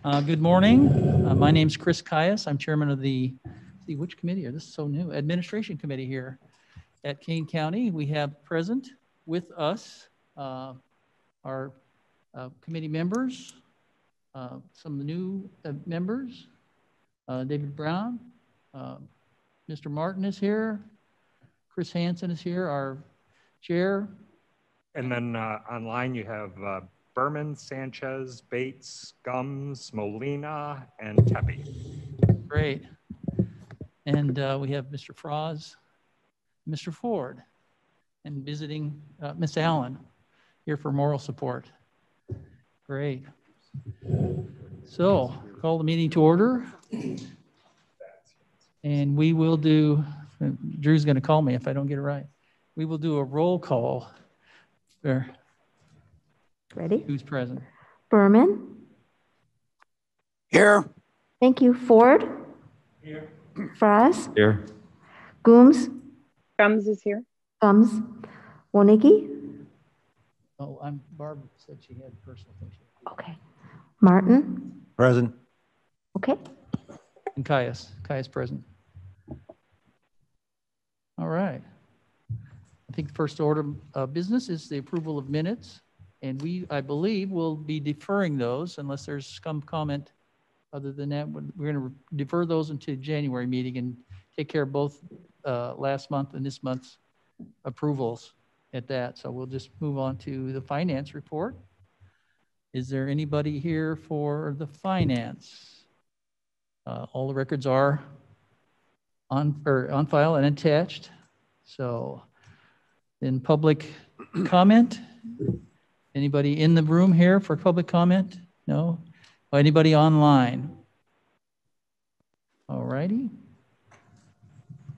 Good morning. My name's Chris Caius. I'm chairman of the, see which committee here? This is so new. Administration Committee here at Kane County. We have present with us our committee members, some new members. David Brown, Mr. Martin is here. Chris Hansen is here, our chair. And then online you have Berman, Sanchez, Bates, Gums, Molina, and Tepe. Great. And we have Mr. Froz, Mr. Ford, and visiting Miss Allen here for moral support. Great. So call the meeting to order. And we will do, Drew's going to call me if I don't get it right. We will do a roll call. There. Ready? Who's present? Berman. Here. Thank you. Ford. Here. Frost. Here. Gooms. Gums is here. Gums. Woniggi. Oh, Barb said she had personal things. Okay. Martin. Present. Okay. And Caius present. All right. I think the first order of business is the approval of minutes. And I believe, will be deferring those unless there's some comment. Other than that, we're going to defer those into January meeting and take care of both last month and this month's approvals at that. So we'll just move on to the finance report. Is there anybody here for the finance? All the records are on file and attached. So in public comment, anybody in the room here for public comment? No? Anybody online? All righty.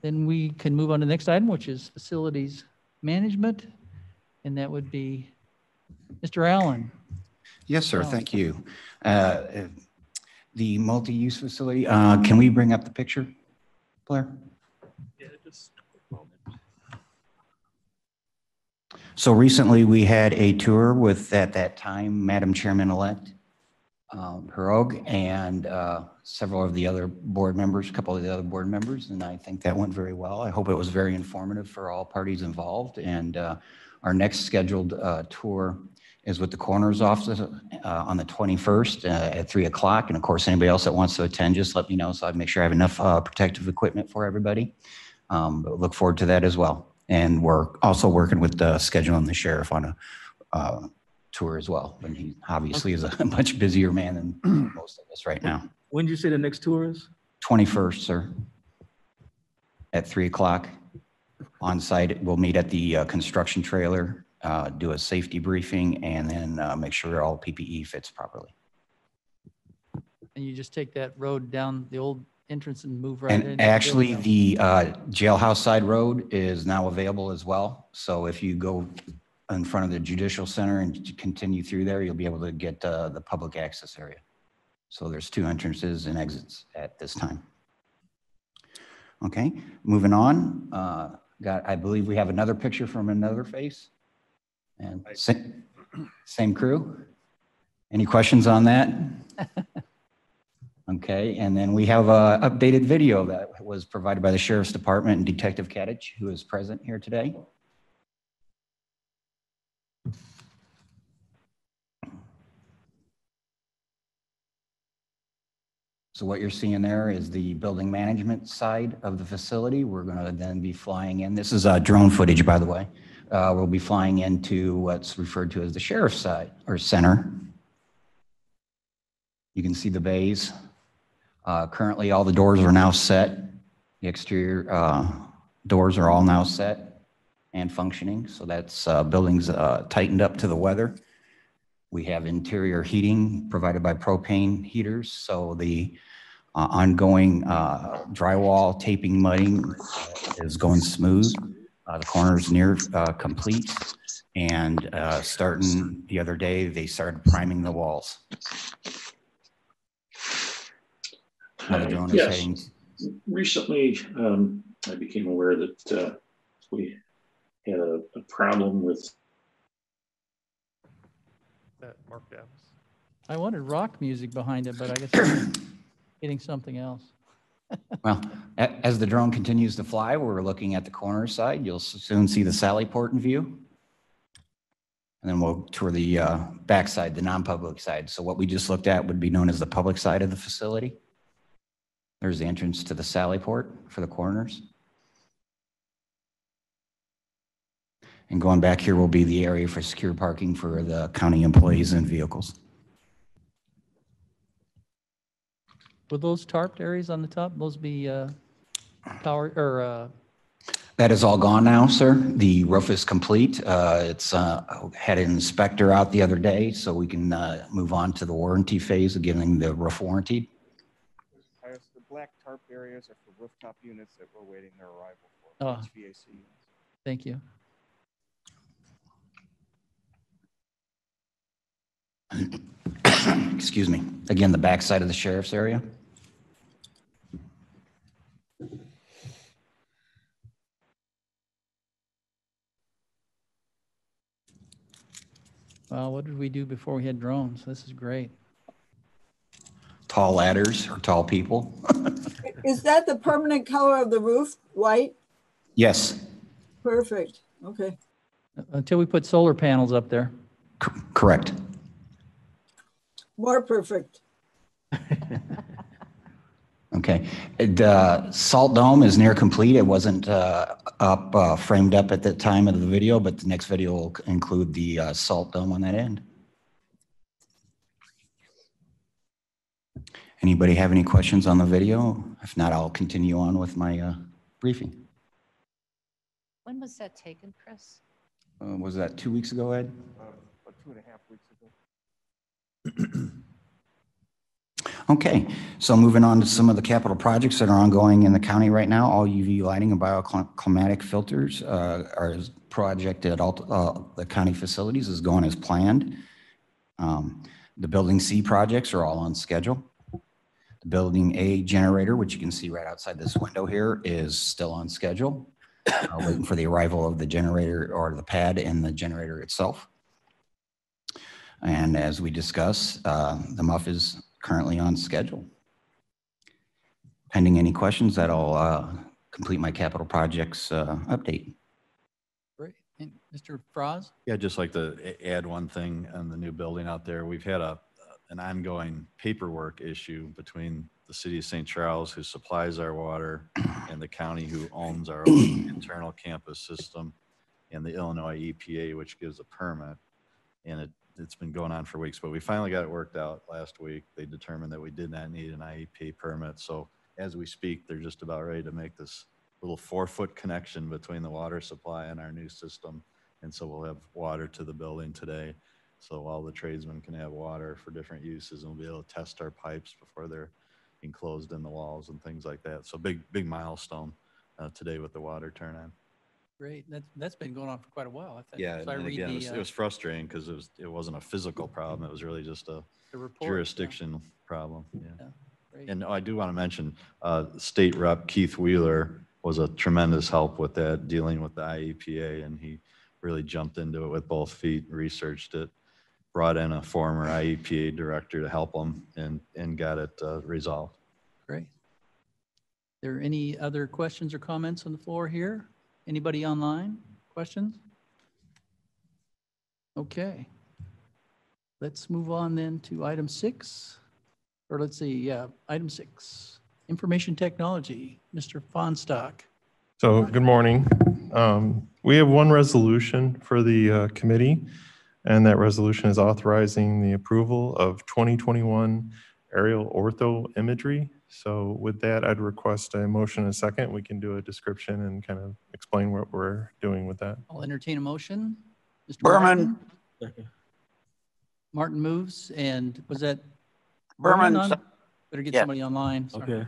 Then we can move on to the next item, which is facilities management. And that would be Mr. Allen. Yes, sir. Thank you. The multi-use facility, can we bring up the picture, Blair? Yeah, just a quick moment. So recently we had a tour with, at that time, Madam Chairman-elect Herogue and several of the other board members, a couple of the other board members, and I think that went very well. I hope it was very informative for all parties involved. And our next scheduled tour is with the coroner's office on the 21st at 3 o'clock. And of course, anybody else that wants to attend, just let me know so I make sure I have enough protective equipment for everybody. But look forward to that as well. And we're also working with scheduling the sheriff on a tour as well. And he obviously is a much busier man than most of us right now. When did you say the next tour is? 21st, sir, at 3 o'clock on site. We'll meet at the construction trailer, do a safety briefing, and then make sure all PPE fits properly. And you just take that road down the old entrance and move right in. And actually, the jailhouse side road is now available as well. So if you go in front of the Judicial Center and continue through there, you'll be able to get the public access area. So there's 2 entrances and exits at this time. Okay, moving on. I believe we have another picture from another face. And same crew. Any questions on that? Okay, and then we have an updated video that was provided by the Sheriff's Department and Detective Kadich, who is present here today. So what you're seeing there is the building management side of the facility. We're going to then be flying in. This is drone footage, by the way. We'll be flying into what's referred to as the sheriff's side or center. You can see the bays. Currently, all the doors are now set. The exterior doors are all now set and functioning. So that's buildings tightened up to the weather. We have interior heating provided by propane heaters. So the ongoing drywall taping mudding is going smooth. The corner's near complete. And starting the other day, they started priming the walls. The drone is heading. Recently, I became aware that we had a problem with Mark Davis. I wanted rock music behind it, but I guess I'm getting something else. Well, as the drone continues to fly, we're looking at the corner side. You'll soon see the Sally Port in view. And then we'll tour the back side, the non-public side. So what we just looked at would be known as the public side of the facility. There's the entrance to the Sally Port for the coroners. And going back here will be the area for secure parking for the county employees and vehicles. Will those tarped areas on the top, those be power or? That is all gone now, sir. The roof is complete. It's had an inspector out the other day, so we can move on to the warranty phase of getting the roof warranted. The black tarp areas are for rooftop units that we're waiting their arrival for. Oh. HVAC units. Thank you. Excuse me. Again, the back side of the sheriff's area. Well, what did we do before we had drones? This is great. Tall ladders or tall people. Is that the permanent color of the roof, white? Yes, Perfect, okay. Until we put solar panels up there. correct. More perfect. Okay. The salt dome is near complete. It wasn't framed up at the time of the video, but the next video will include the salt dome on that end. Anybody have any questions on the video? If not, I'll continue on with my briefing. When was that taken, Chris? Was that 2 weeks ago, Ed? About 2.5 weeks ago. Okay, so moving on to some of the capital projects that are ongoing in the county right now. All UV lighting and bioclimatic filters are project at all the county facilities is going as planned. The Building C projects are all on schedule. The Building A generator, which you can see right outside this window here, is still on schedule. Waiting for the arrival of the generator or the pad and the generator itself. And as we discussed, the MUF is currently on schedule. Pending any questions, that'll complete my capital projects update. Great. And Mr. Froz? Yeah, I'd just like to add one thing on the new building out there. We've had an ongoing paperwork issue between the city of St. Charles, who supplies our water, and the county, who owns our internal campus system, and the Illinois EPA, which gives a permit. And it's been going on for weeks, but we finally got it worked out last week. They determined that we did not need an IEP permit. So as we speak, they're just about ready to make this little 4-foot connection between the water supply and our new system. And so we'll have water to the building today. So all the tradesmen can have water for different uses, and we'll be able to test our pipes before they're enclosed in the walls and things like that. So big milestone today with the water turn on. Great. That's been going on for quite a while. I think. Yeah, So I and read again, the, it was frustrating because it wasn't a physical problem. It was really just a the report. jurisdiction problem. Yeah. Great. And I do want to mention, State Rep Keith Wheeler was a tremendous help with that, dealing with the IEPA, and he really jumped into it with both feet, researched it, brought in a former IEPA director to help him, and got it resolved. Great. There any other questions or comments on the floor here? Anybody online? Questions? Okay. Let's move on then to item 6. Or let's see, yeah, item 6. Information technology, Mr. Fonstock. So good morning. We have one resolution for the committee, and that resolution is authorizing the approval of 2021 aerial ortho imagery. So with that, I'd request a motion and a second. We can do a description and kind of explain what we're doing with that. I'll entertain a motion. Mr. Berman. Martin moves, and was that Berman. on? Better get Yeah. somebody online. Sorry. Okay.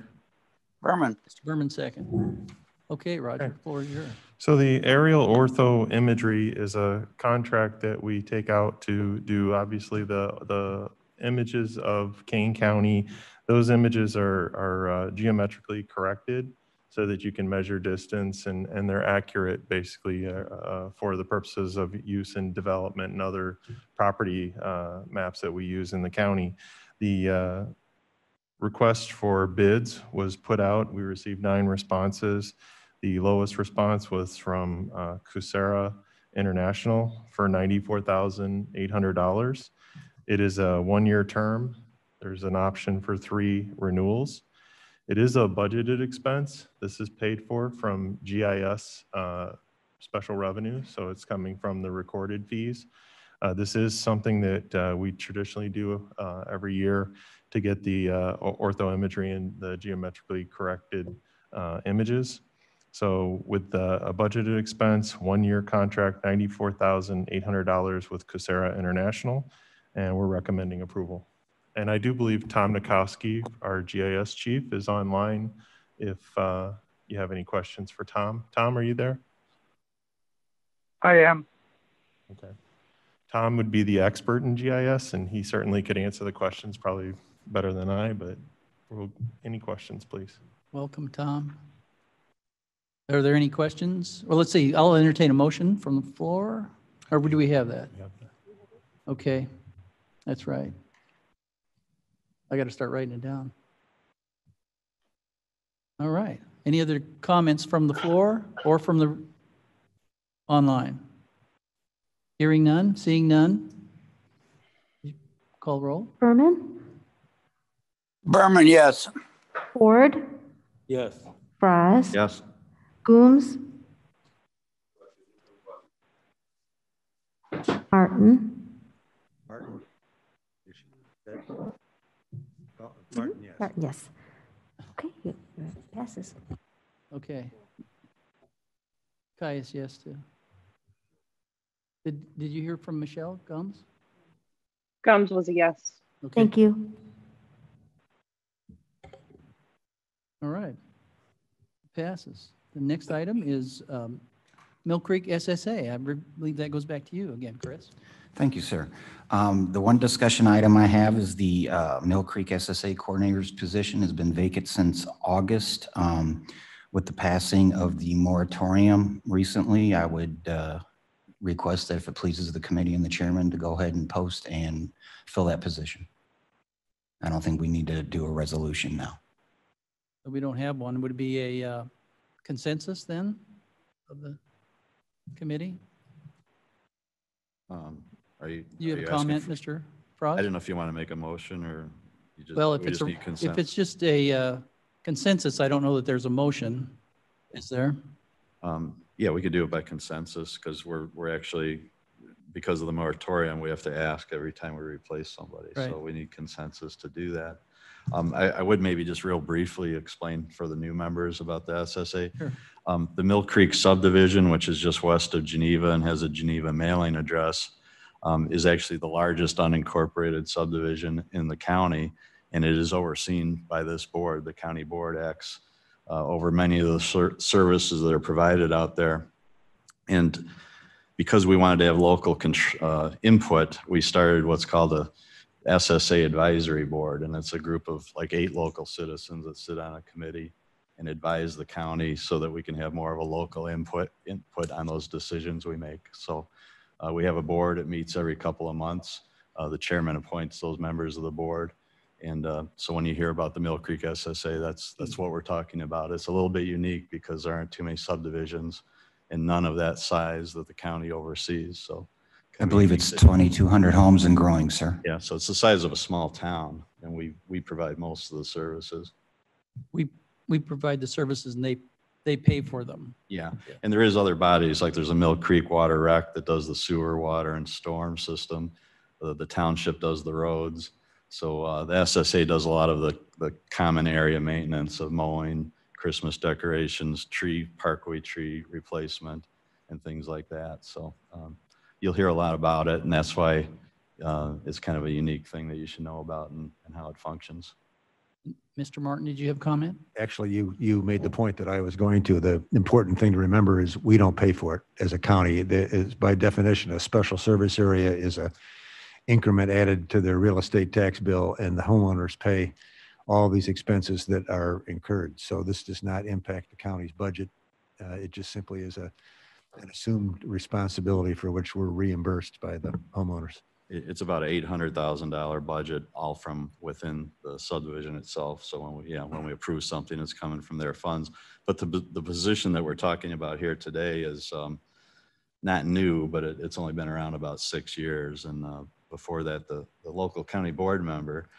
Berman. Mr. Berman second. Okay, Roger, the floor is yours. So the aerial ortho imagery is a contract that we take out to do, obviously, the images of Kane County. Those images are geometrically corrected. so that you can measure distance, and they're accurate basically for the purposes of use in development and other property maps that we use in the county. The request for bids was put out. We received 9 responses. The lowest response was from Coursera International for $94,800. It is a 1-year term. There's an option for 3 renewals. It is a budgeted expense. This is paid for from GIS special revenue, so it's coming from the recorded fees. This is something that we traditionally do every year to get the ortho imagery and the geometrically corrected images. So with a budgeted expense, 1-year contract, $94,800 with Coursera International, and we're recommending approval. And I do believe Tom Nikowski, our GIS chief, is online if you have any questions for Tom. Tom, are you there? I am. Okay. Tom would be the expert in GIS, and he certainly could answer the questions probably better than I, but any questions, please? Welcome, Tom. Are there any questions? Well, let's see. I'll entertain a motion from the floor. Or do we have that? Okay, that's right. I got to start writing it down. All right. Any other comments from the floor or from the online? Hearing none, seeing none. Call roll. Berman, Berman, yes. Ford, Yes. Fries, Yes. Gooms, Martin. Martin. Martin, yes. Martin, yes. Okay, it passes. Okay. Caius, yes too. Did you hear from Michelle Gums? Gums was a yes. Okay. Thank you. All right. Passes. The next item is Mill Creek SSA. I believe that goes back to you again, Chris. Thank you, sir. The one discussion item I have is the Mill Creek SSA coordinator's position has been vacant since August. With the passing of the moratorium recently, I would request that if it pleases the committee and the chairman to go ahead and post and fill that position. I don't think we need to do a resolution now. We don't have one. Would it be a consensus then of the committee? Are you? You have are a you comment, asking Mr. I Frost? didn't know if you want to make a motion or you just, Well, we just need consent. if it's just a consensus, I don't know that there's a motion. Is there? Yeah, we could do it by consensus because we're actually, because of the moratorium, we have to ask every time we replace somebody. Right. So we need consensus to do that. I would maybe just real briefly explain for the new members about the SSA. Sure. The Mill Creek subdivision, which is just west of Geneva and has a Geneva mailing address, is actually the largest unincorporated subdivision in the county, and it is overseen by this board. The county board acts over many of the services that are provided out there. And because we wanted to have local input, we started what's called a SSA advisory board, and it's a group of like 8 local citizens that sit on a committee and advise the county so that we can have more of a local input on those decisions we make. So we have a board. It meets every couple of months. The chairman appoints those members of the board. And so when you hear about the Mill Creek SSA, that's what we're talking about. It's a little bit unique because there aren't too many subdivisions and none of that size that the county oversees. So I believe it's 2,200 homes and growing, sir. yeah, so it's the size of a small town, and we provide most of the services. We provide the services and they pay for them. Yeah, and there is other bodies, like there's a Mill Creek Water Rec that does the sewer, water, and storm system. The township does the roads. So the SSA does a lot of the common area maintenance of mowing, Christmas decorations, parkway tree replacement, and things like that. So you'll hear a lot about it, and that's why it's kind of a unique thing that you should know about and how it functions. Mr. Martin, did you have a comment? Actually, you made the point that I was going to. The important thing to remember is we don't pay for it as a county. It is, by definition, a special service area is a increment added to their real estate tax bill, and the homeowners pay all these expenses that are incurred. So this does not impact the county's budget. It just simply is an assumed responsibility for which we're reimbursed by the homeowners. It's about $800,000 budget, all from within the subdivision itself. So when we approve something, it's coming from their funds. But the position that we're talking about here today is not new, but it's only been around about 6 years. And before that, the local county board member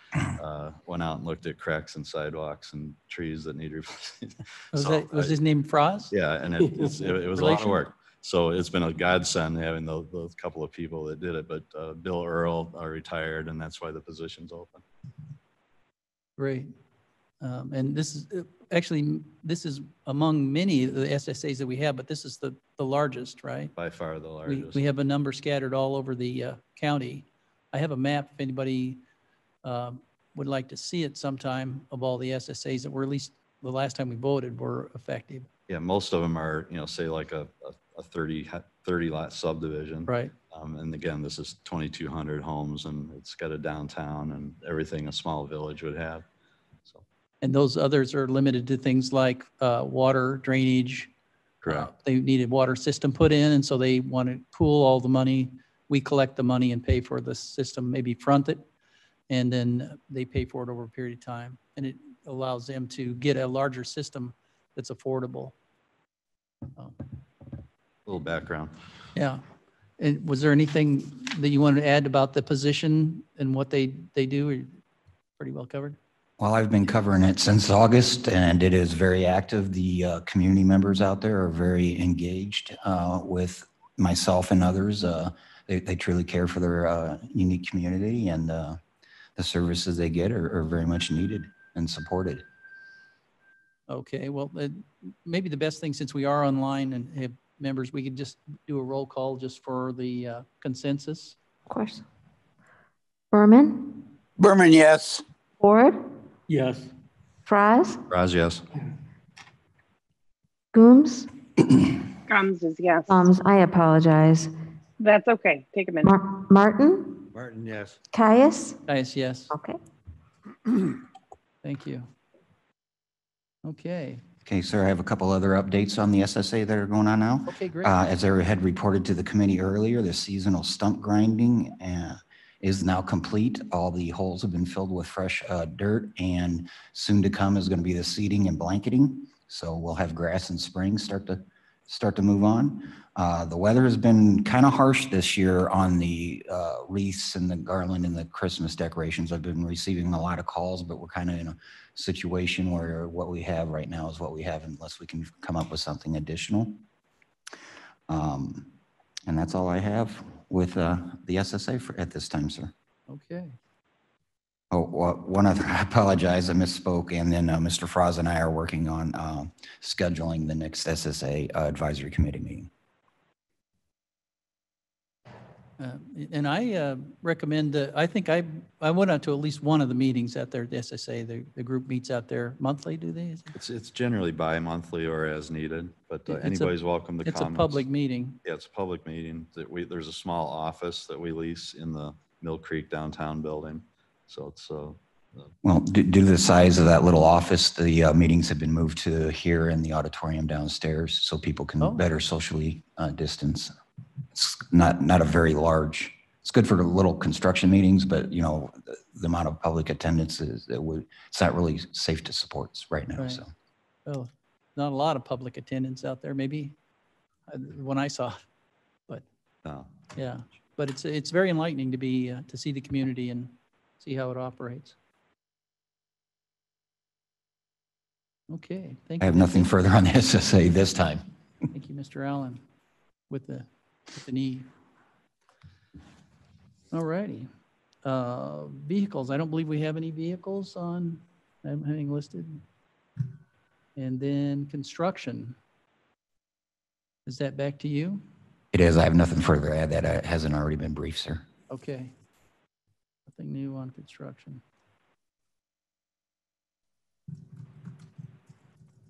went out and looked at cracks in sidewalks and trees that need replacing. Was his name Frost? Yeah, and it was a lot of work. So it's been a godsend having those couple of people that did it. But Bill Earl retired, and that's why the position's open. Great. And this is this is among many of the SSAs that we have, but this is the largest, right? By far the largest. We have a number scattered all over the county. I have a map if anybody would like to see it sometime of all the SSAs that were, at least the last time we voted, were effective. Yeah, most of them are, say like a 30 lot subdivision. Right. And again, this is 2,200 homes, and it's got a downtown and everything a small village would have. So. And those others are limited to things like water, drainage. Correct. They needed water system put in, and so they want to pool all the money. We collect the money and pay for the system, maybe front it, and then they pay for it over a period of time. And it allows them to get a larger system that's affordable. A little background. Yeah. And was there anything that you wanted to add about the position and what they do? Or pretty well covered? Well, I've been covering it since August, and it is very active. The community members out there are very engaged with myself and others. They truly care for their unique community, and the services they get are very much needed and supported. Okay, well, maybe the best thing, since we are online and have members, we could just do a roll call just for the consensus. Of course. Berman? Berman, yes. Ford? Yes. Fries? Raz, yes. Gooms? Gums is yes. I apologize. That's okay. Take a minute. Martin? Martin, yes. Caius? Yes. Okay. Thank you. Okay. Okay, sir, I have a couple other updates on the SSA that are going on now. Okay, great. As I had reported to the committee earlier, the seasonal stump grinding is now complete. All the holes have been filled with fresh dirt, and soon to come is going to be the seeding and blanketing. So we'll have grass in spring start to move on. The weather has been kind of harsh this year on the wreaths and the garland and the Christmas decorations. I've been receiving a lot of calls, but we're kind of in a situation where what we have right now is what we have, unless we can come up with something additional. And that's all I have with the SSA at this time, sir. Okay. Oh, one other, I apologize, I misspoke. And then Mr. Frost and I are working on scheduling the next SSA advisory committee meeting. And I recommend that, I think I went out to at least one of the meetings out there at the SSA. The group meets out there monthly, do they? It's generally bi-monthly or as needed, but anybody's welcome to It's comments. a public meeting. Yeah, it's a public meeting. There's a small office that we lease in the Mill Creek downtown building. So it's well, due to the size of that little office, the meetings have been moved to here in the auditorium downstairs, so people can better socially distance. It's not a very large. It's good for little construction meetings, but you know the amount of public attendance it's not really safe to support right now. Right. So, well, not a lot of public attendance out there. Maybe when I saw, but no. Yeah, but it's very enlightening to be to see the community and see how it operates. Okay, thank you. I have nothing further on the SSA this time. Thank you, Mr. Allen, with the need. All righty. Vehicles, I don't believe we have any vehicles on, I'm having listed. And then construction. Is that back to you? It is. I have nothing further to add. That hasn't already been briefed, sir. Okay. Nothing new on construction.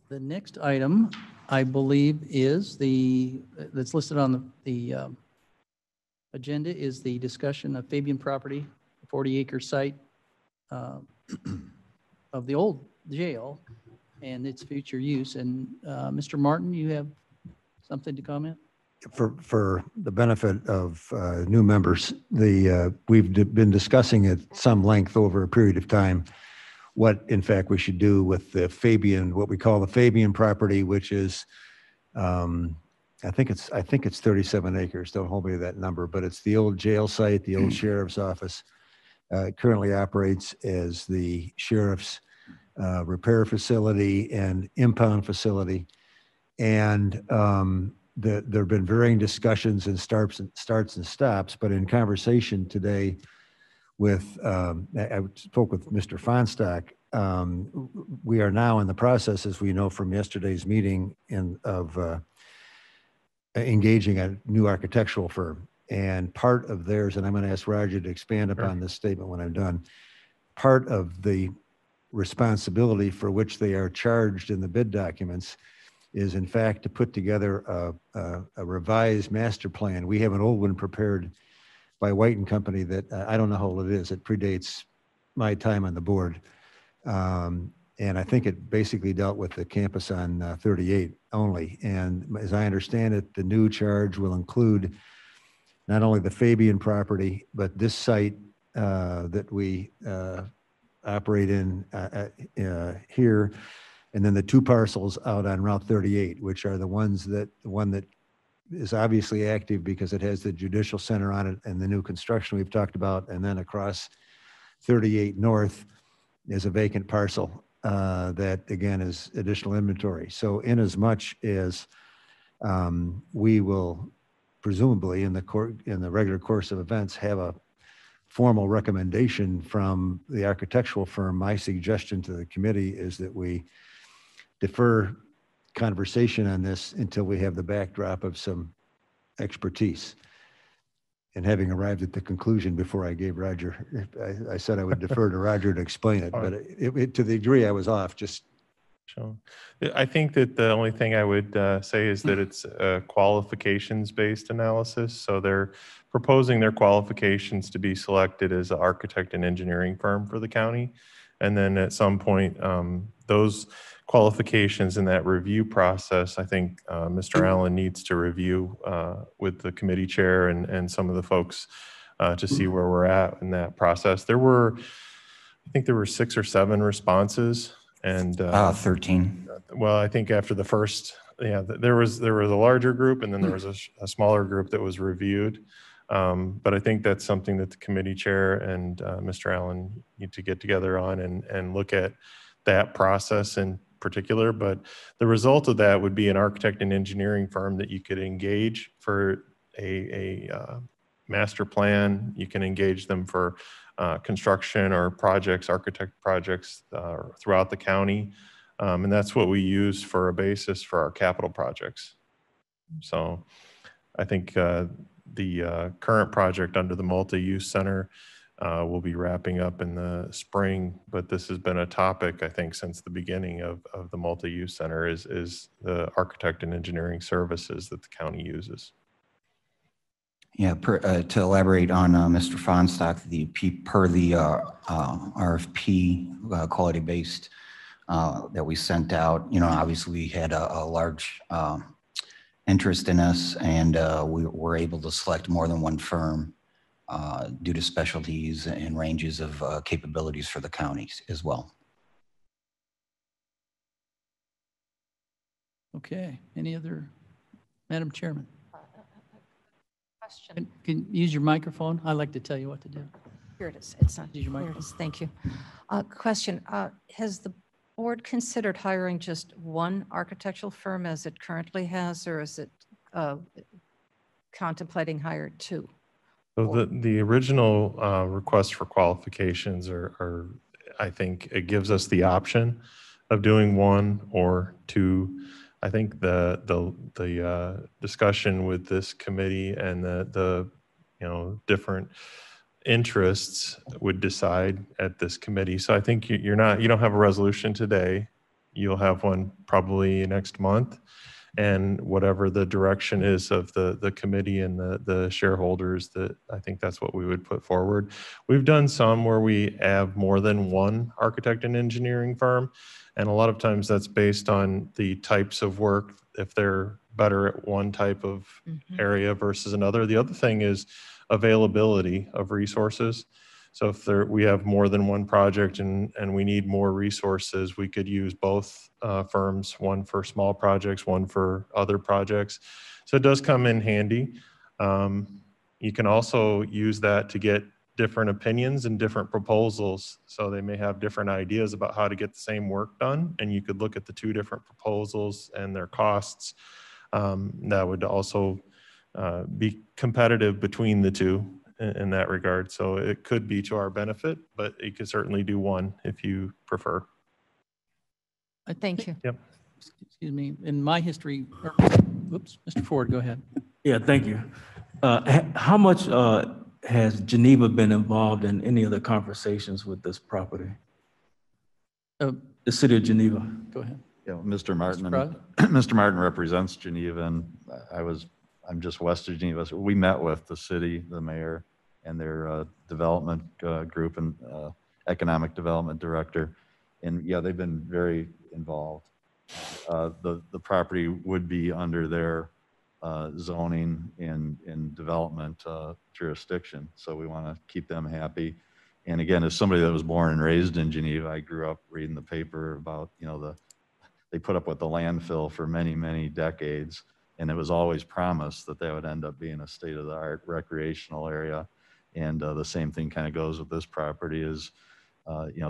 The next item, I believe, is that's listed on the agenda is the discussion of Fabian property, 40-acre site of the old jail and its future use. And Mr. Martin, you have something to comment? For the benefit of new members, we've been discussing at some length over a period of time what, in fact, we should do with the Fabian, what we call the Fabian property, which is, I think it's 37 acres. Don't hold me to that number, but it's the old jail site, the old sheriff's office. It currently operates as the sheriff's repair facility and impound facility, and there have been varying discussions and starts and stops, but in conversation today with, I spoke with Mr. Fonstock, we are now in the process, as we know from yesterday's meeting, of engaging a new architectural firm. And part of theirs, and I'm going to ask Roger to expand upon this statement when I'm done, part of the responsibility for which they are charged in the bid documents is in fact to put together a revised master plan. We have an old one prepared by White and Company that I don't know how old it is. It predates my time on the board. And I think it basically dealt with the campus on 38 only. And as I understand it, the new charge will include not only the Fabian property, but this site that we operate in here, and then the two parcels out on Route 38, which are the one that is obviously active because it has the judicial center on it and the new construction we've talked about, and then across 38 North is a vacant parcel that again is additional inventory. So in as much as we will presumably in the regular course of events have a formal recommendation from the architectural firm, my suggestion to the committee is that we defer conversation on this until we have the backdrop of some expertise. And having arrived at the conclusion before I gave Roger, I said I would defer to Roger to explain it, but to the degree I was off, just. Sure. I think that the only thing I would say is that it's a qualifications-based analysis. So they're proposing their qualifications to be selected as an architect and engineering firm for the county. And then at some point, those qualifications in that review process, I think Mr. Allen needs to review with the committee chair and some of the folks to see where we're at in that process. I think there were 6 or 7 responses. And 13. Well, I think after the first, there was a larger group, and then there was a smaller group that was reviewed. But I think that's something that the committee chair and Mr. Allen need to get together on and look at that process in particular. But the result of that would be an architect and engineering firm that you could engage for a master plan. You can engage them for construction or projects, architect projects throughout the county. And that's what we use for a basis for our capital projects. So I think the current project under the multi-use center will be wrapping up in the spring, but this has been a topic, I think, since the beginning of the multi-use center is the architect and engineering services that the county uses. Yeah, to elaborate on Mr. Fonstock, per the RFP quality-based that we sent out, obviously we had a large interest in us, and we were able to select more than one firm due to specialties and ranges of capabilities for the counties as well. Okay, any other, Madam Chairman? Question. Can you use your microphone? I like to tell you what to do. Here it is. It's not. Use your Here it microphone. is. Thank you. Question. Has the board considered hiring just one architectural firm as it currently has, or is it contemplating hiring 2? So the original request for qualifications are, I think it gives us the option of doing 1 or 2. I think the discussion with this committee and the different interests would decide at this committee. So I think you don't have a resolution today. You'll have one probably next month, and whatever the direction is of the committee and the shareholders, that I think that's what we would put forward. We've done some where we have more than one architect and engineering firm, and a lot of times that's based on the types of work, if they're better at one type of area versus another. The other thing is availability of resources. So if we have more than one project and we need more resources, we could use both firms, one for small projects, one for other projects. So it does come in handy. You can also use that to get different opinions and different proposals. So they may have different ideas about how to get the same work done, and you could look at the two different proposals and their costs. That would also be competitive between the two in that regard. So it could be to our benefit, but you could certainly do one if you prefer. Thank you. Yep. Excuse me, in my history, whoops, Mr. Ford, go ahead. Yeah, thank you. How much has Geneva been involved in any of the conversations with this property? The city of Geneva. Go ahead. Yeah, Mr. Martin. Mr. Mr. Martin represents Geneva, and I'm just west of Geneva. So we met with the city, the mayor, and their development group and economic development director. And yeah, they've been very involved. The property would be under their zoning and development jurisdiction. So we want to keep them happy. And again, as somebody that was born and raised in Geneva, I grew up reading the paper about, they put up with the landfill for many, many decades. And it was always promised that would end up being a state-of-the-art recreational area. And the same thing kind of goes with this property is,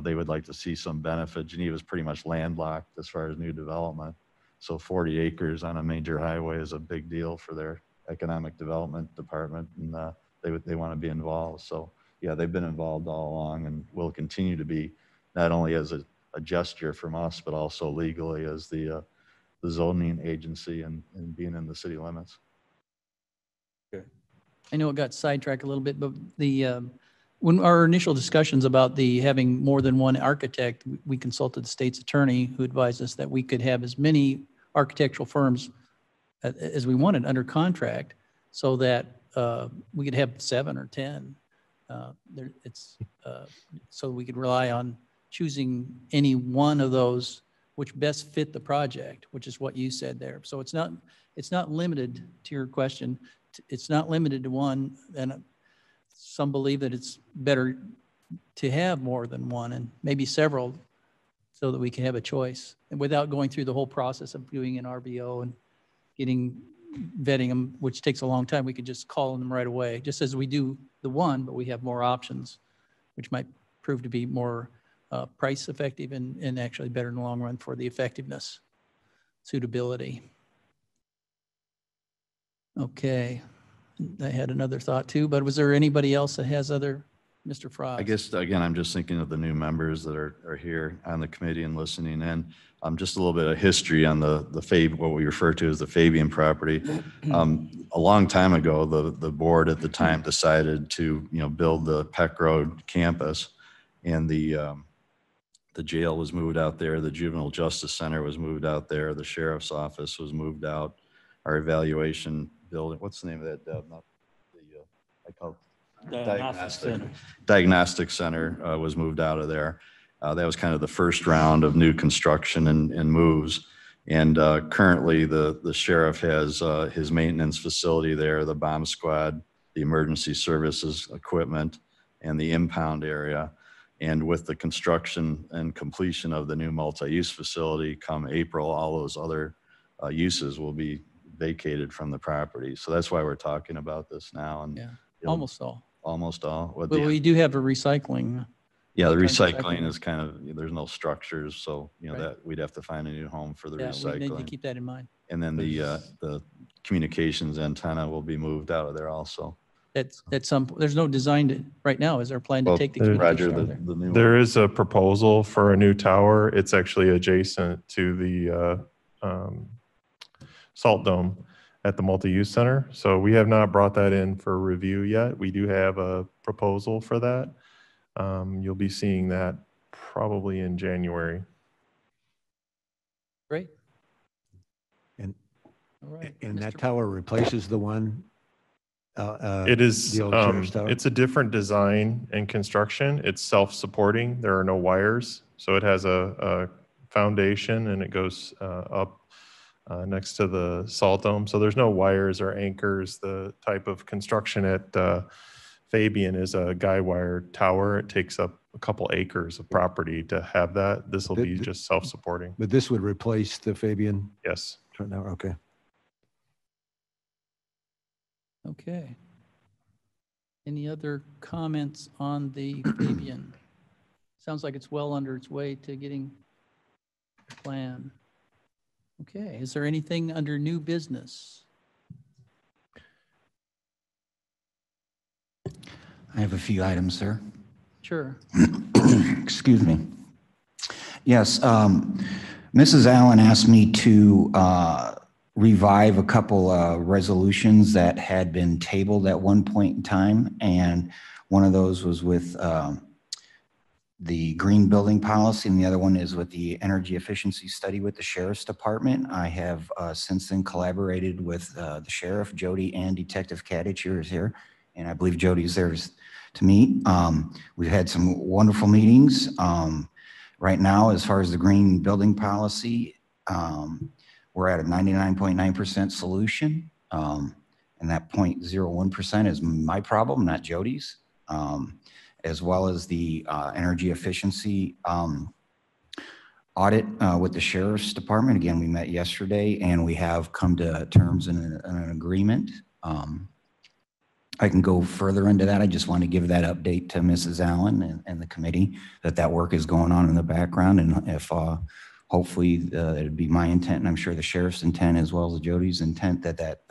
they would like to see some benefit. Geneva is pretty much landlocked as far as new development. So 40 acres on a major highway is a big deal for their economic development department, and they want to be involved. So yeah, they've been involved all along and will continue to be, not only as a gesture from us, but also legally as the zoning agency and being in the city limits. Okay. I know it got sidetracked a little bit, but when our initial discussions about having more than one architect, we consulted the state's attorney, who advised us that we could have as many architectural firms as we wanted under contract, so that we could have 7 or 10. So we could rely on choosing any one of those which best fit the project, which is what you said there. So it's not limited to your question. It's not limited to one, and some believe that it's better to have more than one and maybe several, so that we can have a choice, and without going through the whole process of doing an RBO and vetting them, which takes a long time. We could just call them right away, just as we do the one, but we have more options, which might prove to be more price effective and actually better in the long run for the effectiveness, suitability. Okay, I had another thought too, but was there anybody else that has other? Mr. Frost. I guess, again, I'm just thinking of the new members that are here on the committee and listening in. Just a little bit of history on the what we refer to as the Fabian property. A long time ago, the board at the time decided to build the Peck Road campus, and the jail was moved out there, the Juvenile Justice Center was moved out there, the sheriff's office was moved out, our evaluation building, what's the name of that, Deb? Not I call it Diagnostic Center was moved out of there. That was kind of the first round of new construction and moves. And currently the sheriff has his maintenance facility there, the bomb squad, the emergency services equipment, and the impound area. And with the construction and completion of the new multi-use facility come April, all those other uses will be vacated from the property. So that's why we're talking about this now. And yeah, almost all. Almost all. But we do have a recycling. Yeah, the recycling is kind of, there's no structures, so Right. that we'd have to find a new home for the recycling. We need to keep that in mind. And then the communications antenna will be moved out of there also. There's no design right now. Is there a plan to take the communications out of there? The new There is a proposal for a new tower. It's actually adjacent to the Salt Dome at the multi-use center. So we have not brought that in for review yet. We do have a proposal for that. You'll be seeing that probably in January. Great. And All right. And that Mr. tower replaces the one? It is, The old sheriff's tower? it's a different design and construction. It's self-supporting. There are no wires. So it has a foundation and it goes up next to the salt dome. So there's no wires or anchors. The type of construction at Fabian is a guy wire tower. It takes up a couple acres of property to have that. This will be just self-supporting. But this would replace the Fabian Yes. tower? Okay. Okay. Any other comments on the Fabian? Sounds like it's well under its way to getting a plan. Okay, is there anything under new business? I have a few items, sir. Sure. Excuse me. Yes, Mrs. Allen asked me to revive a couple resolutions that had been tabled at one point in time, and one of those was with the green building policy, and the other one is with the energy efficiency study with the Sheriff's Department. I have since then collaborated with the Sheriff, Jody, and Detective Kadich is here, and I believe Jody's there to meet. We've had some wonderful meetings. Right now, as far as the green building policy, we're at a 99.9% solution, and that 0.01% is my problem, not Jody's, as well as the energy efficiency audit with the Sheriff's Department. Again, we met yesterday, and we have come to terms in an agreement. I can go further into that. I just want to give that update to Mrs. Allen and the committee that work is going on in the background, and if hopefully it'd be my intent, and I'm sure the sheriff's intent as well as Jody's intent, that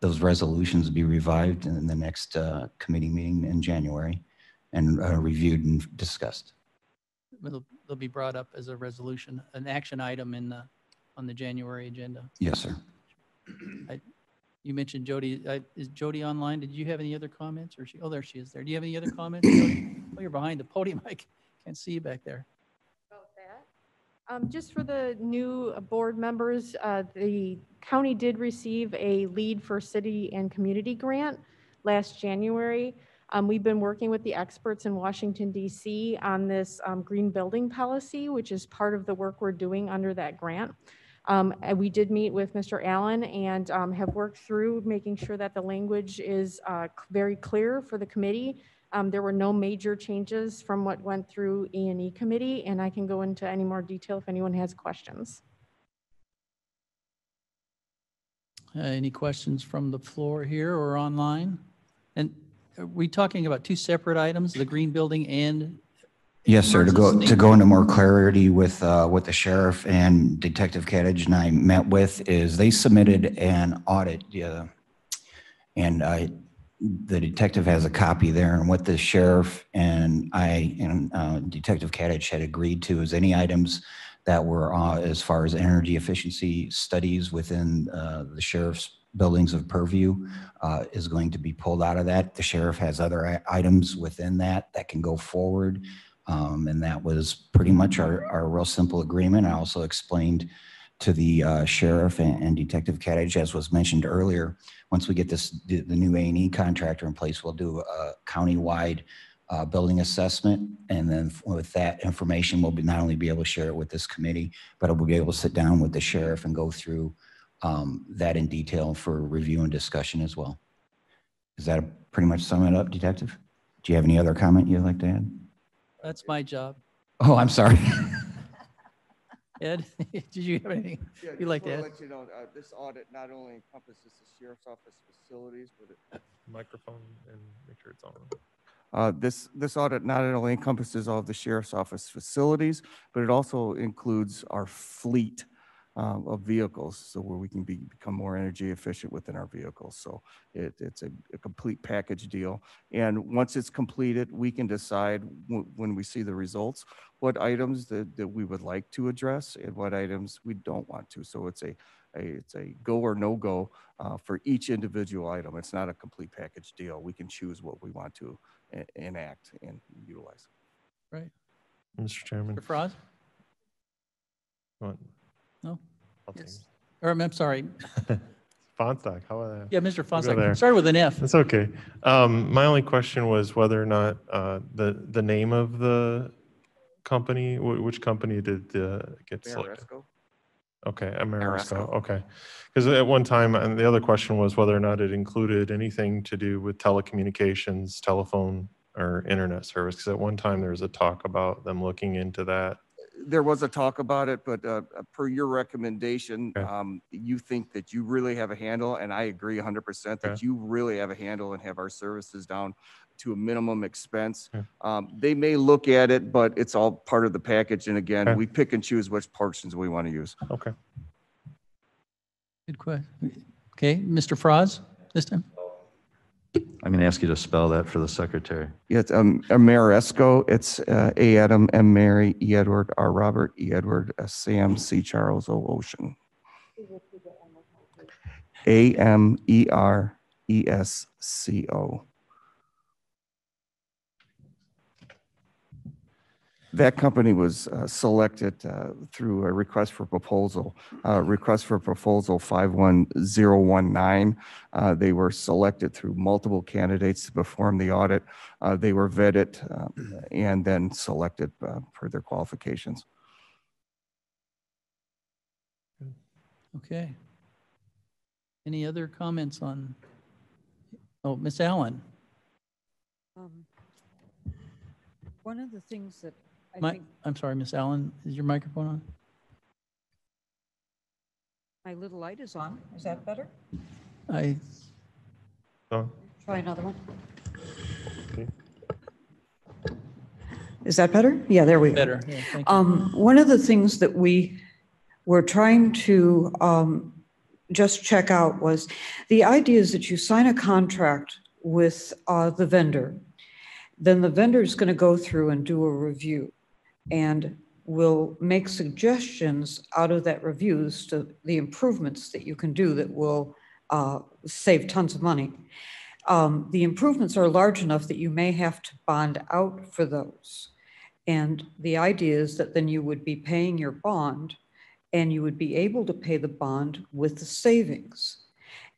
those resolutions be revived in the next committee meeting in January and reviewed and discussed. They'll be brought up as a resolution, an action item on the January agenda. Yes, sir. You mentioned Jody. Is Jody online? Did you have any other comments? Or oh, there she is. There. Do you have any other comments, Jody? Oh, you're behind the podium. I can't see you back there. About that. Just for the new board members, the county did receive a Lead for City and Community grant last January. We've been working with the experts in Washington, D.C. on this green building policy, which is part of the work we're doing under that grant. We did meet with Mr. Allen and have worked through making sure that the language is very clear for the committee. There were no major changes from what went through E&E committee, and I can go into any more detail if anyone has questions. Any questions from the floor here or online? And are we talking about two separate items, the green building and? Yes, sir. To go into more clarity with what the sheriff and Detective Kadich and I met with is they submitted an audit, and the detective has a copy there. And what the sheriff and I and Detective Kadich had agreed to is any items that were as far as energy efficiency studies within the sheriff's buildings of purview is going to be pulled out of that. The sheriff has other items within that can go forward. And that was pretty much our real simple agreement. I also explained to the sheriff and Detective Kadich, as was mentioned earlier, once we get the new A&E contractor in place, we'll do a county-wide building assessment. And then with that information, we'll not only be able to share it with this committee, but we'll be able to sit down with the sheriff and go through that in detail for review and discussion as well. Does that pretty much sum it up, Detective? Do you have any other comment you'd like to add? That's my job. Oh, I'm sorry. Ed, did you have anything you'd like to add? Let you know, this audit not only encompasses the sheriff's office facilities, but Microphone and make sure it's on. this audit not only encompasses all of the sheriff's office facilities, but it also includes our fleet of vehicles, so where we can become more energy efficient within our vehicles. So it's a complete package deal. And once it's completed, we can decide when we see the results, what items that we would like to address and what items we don't want to. So it's a go or no go for each individual item. It's not a complete package deal. We can choose what we want to enact and utilize. Right. Mr. Chairman. Mr. Frost? What? No? I'll Yes. or I'm sorry. Fonstock, how about that? Yeah, Mr. We'll go Fonstock. there. Started with an F. That's okay. My only question was whether or not the name of the company, which company did get selected? Maresco? Okay, Ameresco. Ameresco. Okay. Because at one time, and the other question was whether or not it included anything to do with telecommunications, telephone, or internet service. Because at one time there was a talk about them looking into that. There was a talk about it, but per your recommendation, Okay. you think that you really have a handle, and I agree 100% that Okay. you really have a handle and have our services down to a minimum expense. Okay. They may look at it, but it's all part of the package. And again, Okay. we pick and choose which portions we want to use. Okay. Good question. Okay, Mr. Froz, this time. I'm going to ask you to spell that for the secretary. Yeah, it's Ameresco. It's A Adam, M Mary, E Edward, R Robert, E Edward, S Sam, C Charles, O Ocean. Ameresco. That company was selected through a request for proposal, 51019. They were selected through multiple candidates to perform the audit. They were vetted and then selected per their qualifications. Okay. Any other comments on, oh, Ms. Allen? One of the things that I think I'm sorry, Ms. Allen, is your microphone on? my little light is on. Is that better? I, Try another one. Okay. Is that better? Yeah, there we go. better, yeah, thank you. One of the things that we were trying to just check out was the idea is that you sign a contract with the vendor. Then the vendor is going to go through and do a review and will make suggestions out of that review as to the improvements that you can do that will save tons of money. The improvements are large enough that you may have to bond out for those. And the idea is that then you would be paying your bond and you would be able to pay the bond with the savings.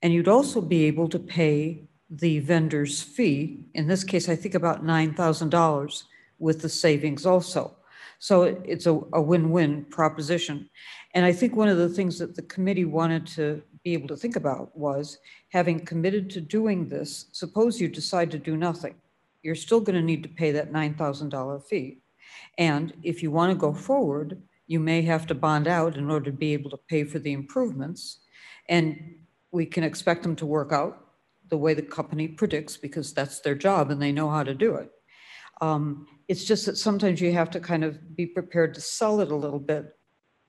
And you'd also be able to pay the vendor's fee, in this case, I think about $9,000 with the savings also. So it's a win-win proposition. And I think one of the things that the committee wanted to be able to think about was having committed to doing this, suppose you decide to do nothing. You're still going to need to pay that $9,000 fee. And if you want to go forward, you may have to bond out in order to be able to pay for the improvements. And we can expect them to work out the way the company predicts because that's their job and they know how to do it. It's just that sometimes you have to kind of be prepared to sell it a little bit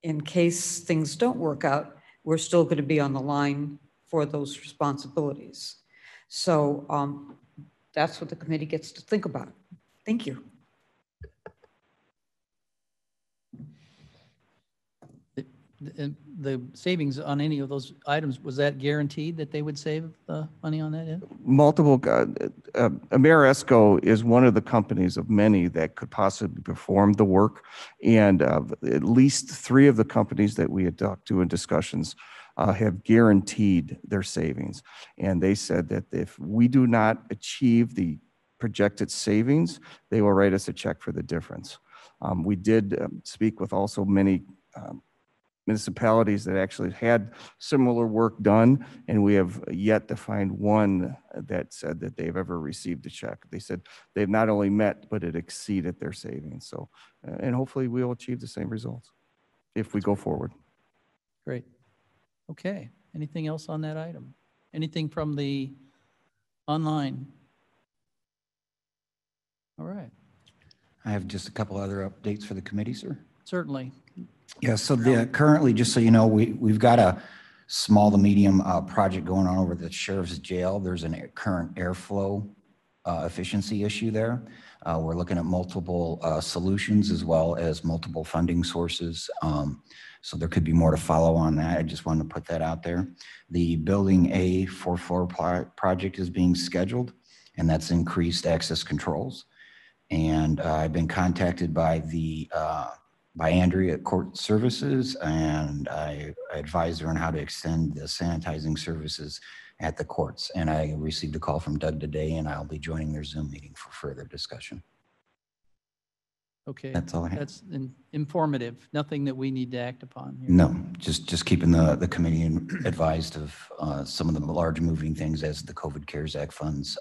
in case things don't work out. We're still going to be on the line for those responsibilities. So that's what the committee gets to think about. Thank you. The savings on any of those items, was that guaranteed that they would save the money on that end? Multiple, Ameresco is one of the companies of many that could possibly perform the work. And at least 3 of the companies that we had talked to in discussions have guaranteed their savings. And they said that if we do not achieve the projected savings, they will write us a check for the difference. We did speak with also many municipalities that actually had similar work done, and we have yet to find one that said that they've ever received a check. They said they've not only met, but it exceeded their savings. So, and hopefully we'll achieve the same results if we go forward. Great. Okay. Anything else on that item? Anything from the online? All right. I have just a couple other updates for the committee, sir. Certainly. Yeah, so currently, just so you know, we've got a small to medium project going on over the sheriff's jail. There's a current airflow efficiency issue there. We're looking at multiple solutions as well as multiple funding sources. So there could be more to follow on that. I just wanted to put that out there. The Building A 4-floor project is being scheduled, and that's increased access controls. And I've been contacted by the by Andrea at Court Services, and I advised her on how to extend the sanitizing services at the courts. And I received a call from Doug today, and I'll be joining their Zoom meeting for further discussion. Okay. That's all I have. That's informative. Nothing that we need to act upon here. No, just keeping the committee advised of some of the large moving things as the COVID CARES Act funds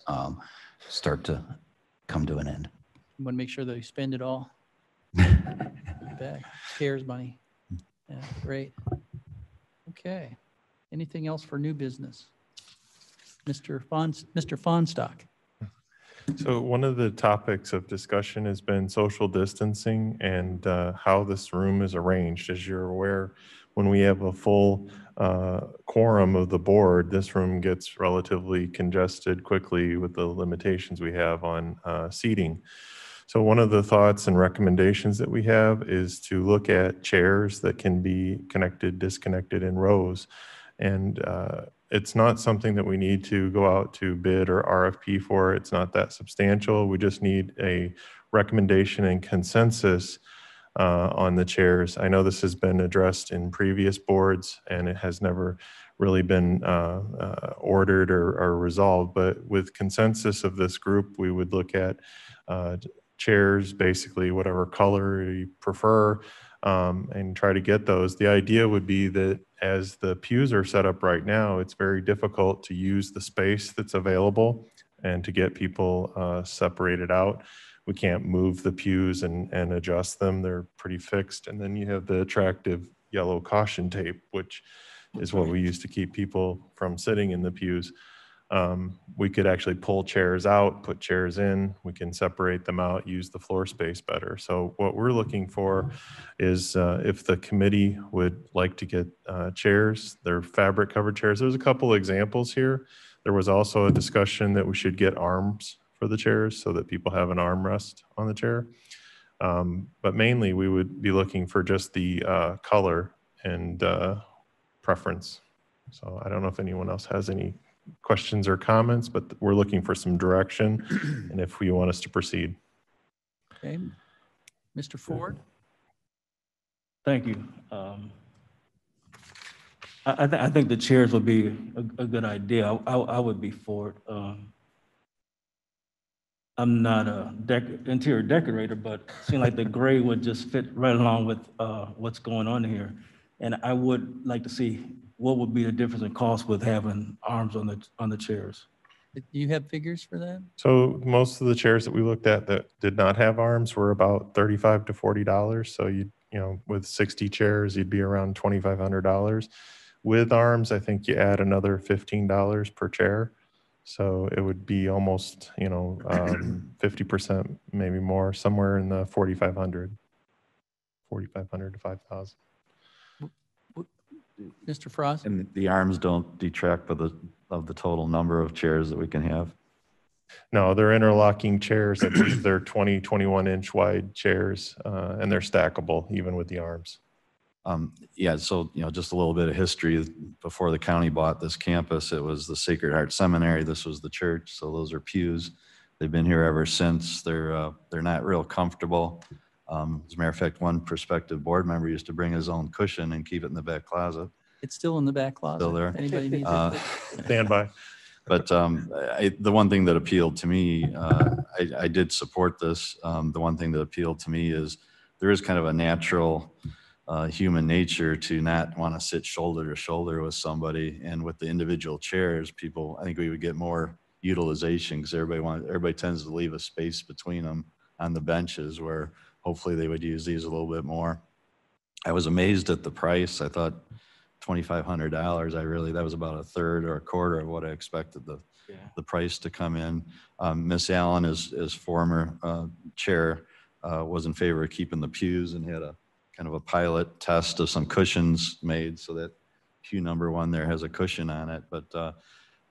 start to come to an end. You want to make sure that you spend it all. Back. CARES money. Yeah, great. Okay. Anything else for new business? Mr. Fonstock. So one of the topics of discussion has been social distancing and how this room is arranged. As you're aware, when we have a full quorum of the board, this room gets relatively congested quickly with the limitations we have on seating. So one of the thoughts and recommendations that we have is to look at chairs that can be connected, disconnected in rows. And it's not something that we need to go out to bid or RFP for. It's not that substantial. We just need a recommendation and consensus on the chairs. I know this has been addressed in previous boards and it has never really been ordered or resolved, but with consensus of this group, we would look at chairs, basically whatever color you prefer, and try to get those. The idea would be that as the pews are set up right now, it's very difficult to use the space that's available and to get people separated out. We can't move the pews and adjust them. They're pretty fixed. And then you have the attractive yellow caution tape, which is what we use to keep people from sitting in the pews. We could actually pull chairs out, put chairs in, we can separate them out, use the floor space better. So what we're looking for is if the committee would like to get chairs, they're fabric covered chairs. There's a couple examples here. There was also a discussion that we should get arms for the chairs so that people have an armrest on the chair. But mainly we would be looking for just the color and preference. So I don't know if anyone else has any questions or comments, but we're looking for some direction and if you want us to proceed. Okay. Mr. Ford? Thank you. I think the chairs would be a good idea. I would be for it. I'm not a interior decorator, but it seems like the gray would just fit right along with what's going on here. And I would like to see what would be the difference in cost with having arms on the chairs. Do you have figures for that? So most of the chairs that we looked at that did not have arms were about $35 to $40. So you know, with 60 chairs, you'd be around $2,500. With arms, I think you add another $15 per chair. So it would be almost, 50%, maybe more, somewhere in the 4,500 to 5,000. Mr. Frost? And the arms don't detract of the total number of chairs that we can have? No, they're interlocking chairs. I believe they're 21 inch wide chairs, and they're stackable even with the arms. Yeah, so, just a little bit of history. Before the county bought this campus, it was the Sacred Heart Seminary. This was the church, so those are pews. They've been here ever since. They're not real comfortable. As a matter of fact, one prospective board member used to bring his own cushion and keep it in the back closet. It's still in the back closet. Still there. Anybody needs it? Stand by. But the one thing that appealed to me, I did support this. The one thing that appealed to me is there is kind of a natural human nature to not want to sit shoulder to shoulder with somebody. And with the individual chairs, I think we would get more utilization because everybody tends to leave a space between them on the benches where hopefully they would use these a little bit more. I was amazed at the price. I thought $2,500. That was about a third or a quarter of what I expected the price to come in. Miss Allen, as former chair, was in favor of keeping the pews and had a kind of a pilot test of some cushions made so that pew number 1 there has a cushion on it. But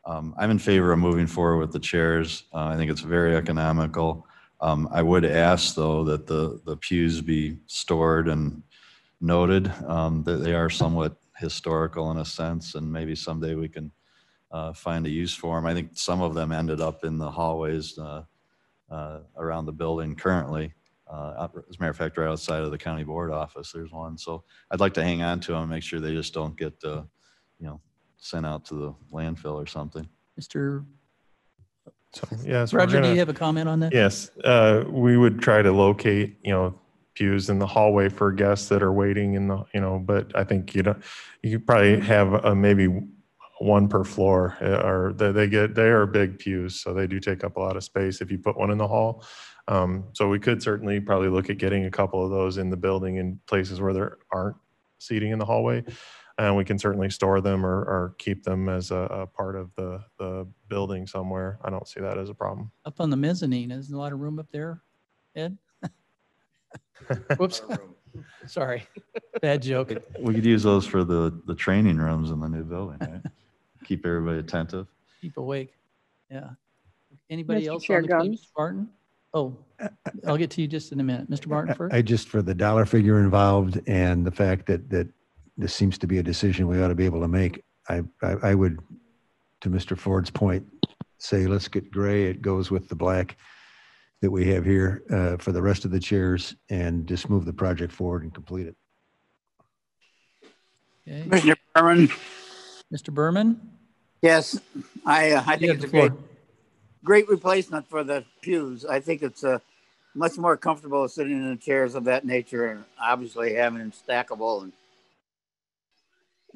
I'm in favor of moving forward with the chairs. I think it's very economical. I would ask though that the pews be stored and noted, that they are somewhat historical in a sense, and maybe someday we can find a use for them. I think some of them ended up in the hallways around the building currently. As a matter of fact, right outside of the county board office, there's one. So I'd like to hang on to them and make sure they just don't get, sent out to the landfill or something. Mr. So, yes, we're Roger, do you gonna- have a comment on that? Yes, we would try to locate, pews in the hallway for guests that are waiting in the, but I think, you could probably have maybe one per floor, or they are big pews, so they do take up a lot of space if you put one in the hall. So we could certainly probably look at getting a couple of those in the building in places where there aren't seating in the hallway. And we can certainly store them or keep them as a part of the building somewhere. I don't see that as a problem. Up on the mezzanine, there's a lot of room up there, Ed? Whoops. Sorry, bad joke. We could use those for the training rooms in the new building, right? Keep everybody attentive. Keep awake, yeah. Anybody Mr. else Chair on the committee? Gumbs? Mr. Barton? Oh, I'll get to you just in a minute. Mr. Barton first? I just, for the dollar figure involved and the fact that this seems to be a decision we ought to be able to make, I would, to Mr. Ford's point, say let's get gray. It goes with the black that we have here for the rest of the chairs, and just move the project forward and complete it. Okay. Commissioner Berman? Mr. Berman? Yes, I You think have it's the a floor. great replacement for the pews. I think it's much more comfortable sitting in the chairs of that nature, and obviously having them stackable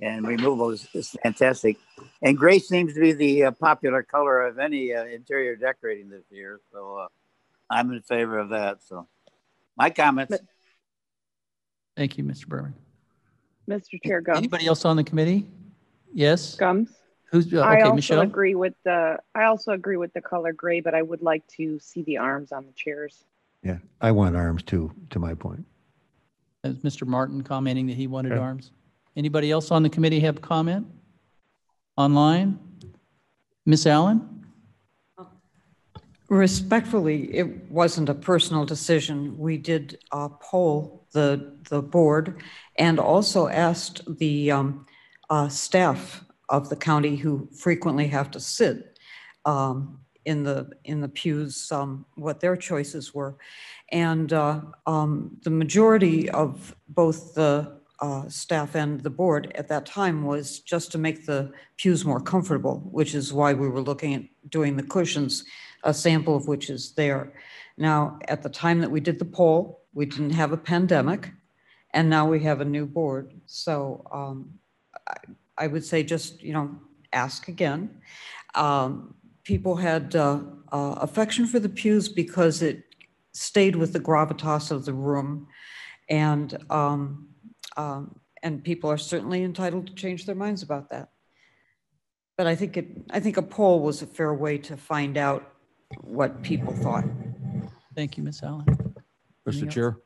and removable is fantastic. And gray seems to be the popular color of any interior decorating this year, so I'm in favor of that. So my comments. Thank you, Mr. Berman. Mr. Chair Gumbs? Anybody else on the committee? Yes? Gumbs? Who's, I okay, also Michelle? agree with the color gray, but I would like to see the arms on the chairs. Yeah, I want arms too, to my point. As Mr. Martin commenting that he wanted Okay. arms. Anybody else on the committee have a comment? Online? Miss Allen? Respectfully, it wasn't a personal decision. We did poll the board and also asked the staff of the county who frequently have to sit in the pews what their choices were. And the majority of both the staff and the board at that time was just to make the pews more comfortable, which is why we were looking at doing the cushions, a sample of which is there. Now, at the time that we did the poll, we didn't have a pandemic, and now we have a new board. So I would say just, ask again. People had affection for the pews because it stayed with the gravitas of the room, and people are certainly entitled to change their minds about that. But I think a poll was a fair way to find out what people thought. Thank you, Miss Allen. Anything Mr. else? Chair,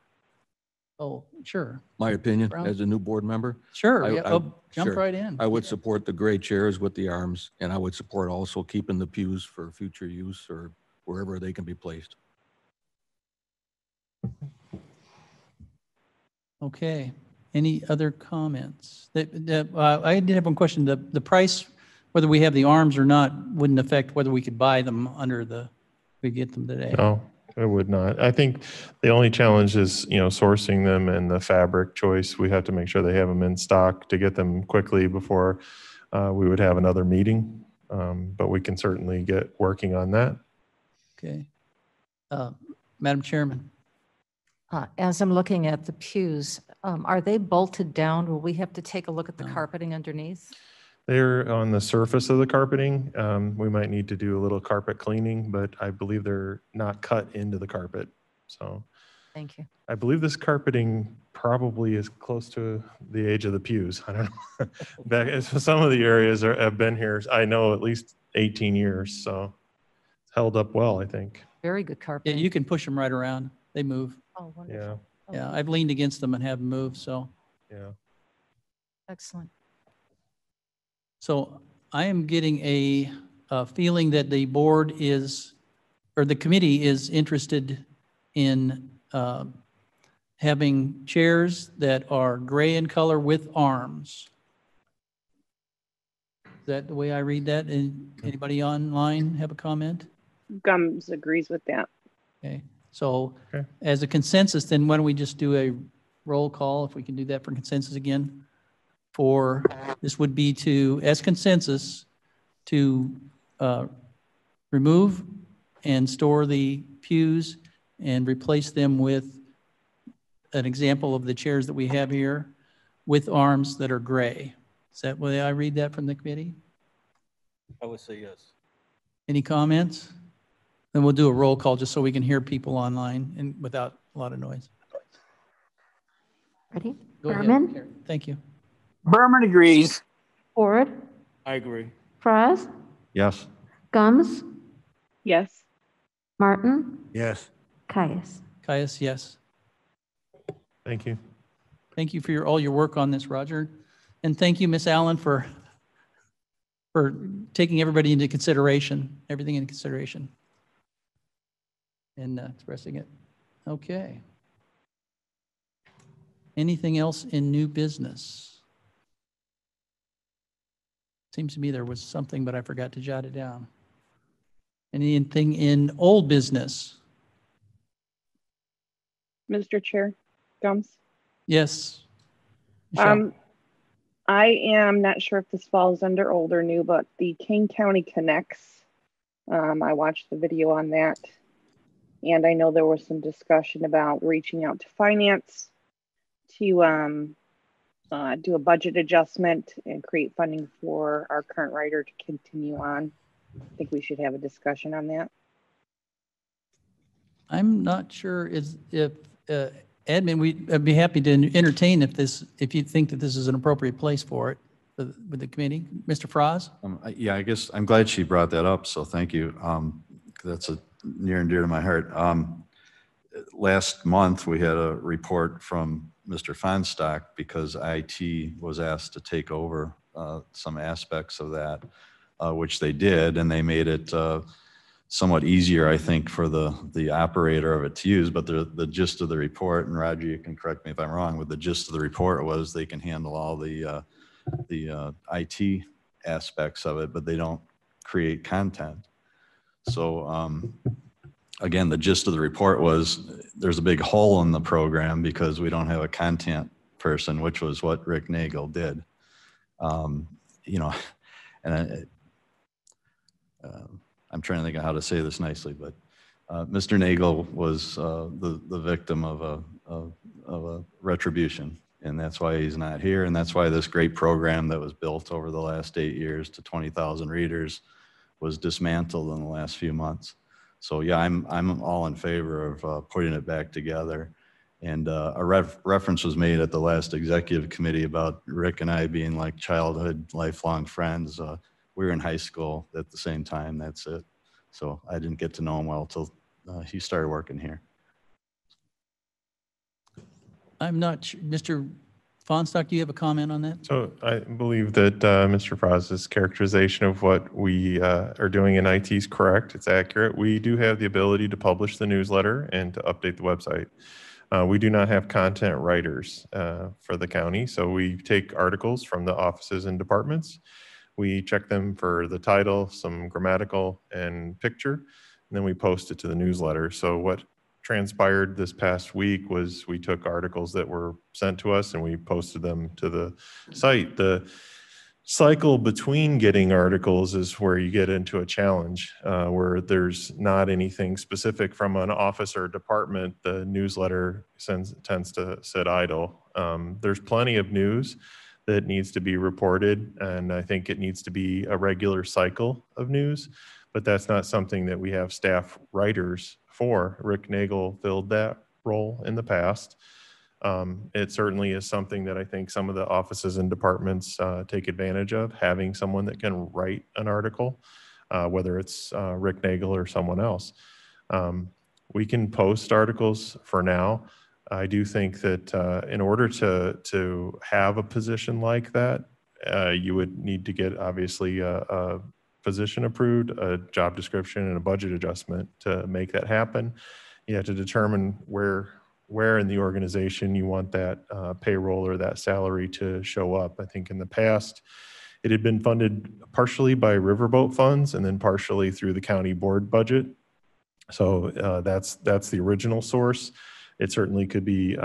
Oh, sure. my opinion Brown? as a new board member. Sure, yeah, jump sure. right in. I would support the gray chairs with the arms, and I would support also keeping the pews for future use or wherever they can be placed. Okay. Any other comments? I did have one question. The price, whether we have the arms or not, wouldn't affect whether we could buy them we get them today. No, it would not. I think the only challenge is, sourcing them and the fabric choice. We have to make sure they have them in stock to get them quickly before we would have another meeting. But we can certainly get working on that. Okay. Madam Chairman. As I'm looking at the pews, are they bolted down? Will we have to take a look at the No. carpeting underneath? They're on the surface of the carpeting. We might need to do a little carpet cleaning, but I believe they're not cut into the carpet. So Thank you. I believe this carpeting probably is close to the age of the pews. I don't know. Some of the areas have been here, I know, at least 18 years. So it's held up well, I think. Very good Yeah, carpeting. you can push them right around. They move. Oh, wonderful. Yeah, Oh, Yeah, I've leaned against them and have them move, so. yeah. excellent. So I am getting a feeling that the board or the committee is interested in having chairs that are gray in color with arms. Is that the way I read that? And anybody online have a comment? Gumbs agrees with that. Okay, So Okay. as a consensus, then why don't we just do a roll call, if we can do that for consensus again? This would be to, as consensus, to remove and store the pews and replace them with an example of the chairs that we have here with arms that are gray. Is that the way I read that from the committee? I would say yes. Any comments? Then we'll do a roll call just so we can hear people online and without a lot of noise. Ready? Go ahead, Berman, Karen. Thank you. Berman agrees. Ford, I agree. Fraz, Yes. Gums, Yes. Martin, Yes. Caius. Caius, yes. Thank you. Thank you for all your work on this, Roger. And thank you, Miss Allen, for taking everybody into consideration, everything into consideration, and expressing it. Okay. Anything else in new business? Seems to me there was something, but I forgot to jot it down. Anything in old business? Mr. Chair, Gums. Yes. Michelle? I am not sure if this falls under old or new, but the King County Connects, I watched the video on that, and I know there was some discussion about reaching out to finance to do a budget adjustment and create funding for our current writer to continue on. I think we should have a discussion on that. I'm not sure if admin, I'd be happy to entertain if you think that this is an appropriate place for it with the committee. Mr. Fraz? Yeah, I guess I'm glad she brought that up, so thank you. That's near and dear to my heart. Last month, we had a report from Mr. Fonstock because IT was asked to take over some aspects of that, which they did, and they made it somewhat easier, I think, for the operator of it to use. But the gist of the report, and Roger, you can correct me if I'm wrong, but the gist of the report was they can handle all the IT aspects of it, but they don't create content. So again, the gist of the report was there's a big hole in the program because we don't have a content person, which was what Rick Nagel did. You know, and I'm trying to think of how to say this nicely, but Mr. Nagel was the victim of a retribution, and that's why he's not here, and that's why this great program that was built over the last 8 years to 20,000 readers was dismantled in the last few months. So yeah, I'm all in favor of putting it back together. And a reference was made at the last executive committee about Rick and I being like childhood, lifelong friends. We were in high school at the same time, that's it. So I didn't get to know him well till he started working here. I'm not sure. Mr. Fonstock, do you have a comment on that? So I believe that Mr. Fraz's characterization of what we are doing in IT is correct. It's accurate. We do have the ability to publish the newsletter and to update the website. We do not have content writers for the county, so we take articles from the offices and departments. We check them for the title, some grammatical and picture, and then we post it to the newsletter. So what transpired this past week was we took articles that were sent to us and we posted them to the site. The cycle between getting articles is where you get into a challenge where there's not anything specific from an office or department. The newsletter tends to sit idle. There's plenty of news that needs to be reported, and I think it needs to be a regular cycle of news, but that's not something that we have staff writers for. Rick Nagel filled that role in the past. It certainly is something that I think some of the offices and departments take advantage of, having someone that can write an article, whether it's Rick Nagel or someone else. We can post articles for now. I do think that in order to have a position like that, you would need to get obviously a position approved, a job description, and a budget adjustment to make that happen. You have to determine where in the organization you want that payroll or that salary to show up. I think in the past, it had been funded partially by riverboat funds and then partially through the county board budget. So that's the original source. It certainly could be,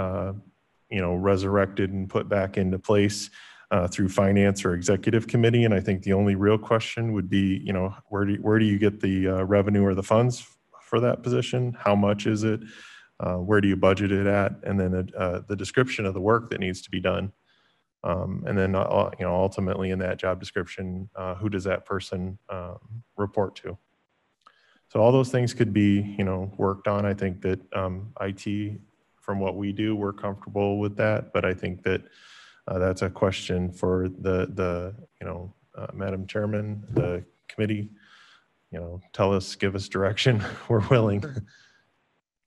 resurrected and put back into place through finance or executive committee. And I think the only real question would be, where do you get the revenue or the funds for that position? How much is it? Where do you budget it at? And then the description of the work that needs to be done. And then, ultimately in that job description, who does that person report to? So all those things could be, worked on. I think that IT, from what we do, we're comfortable with that. But I think that that's a question for the Madam Chairman, the committee. Tell us, give us direction. We're willing.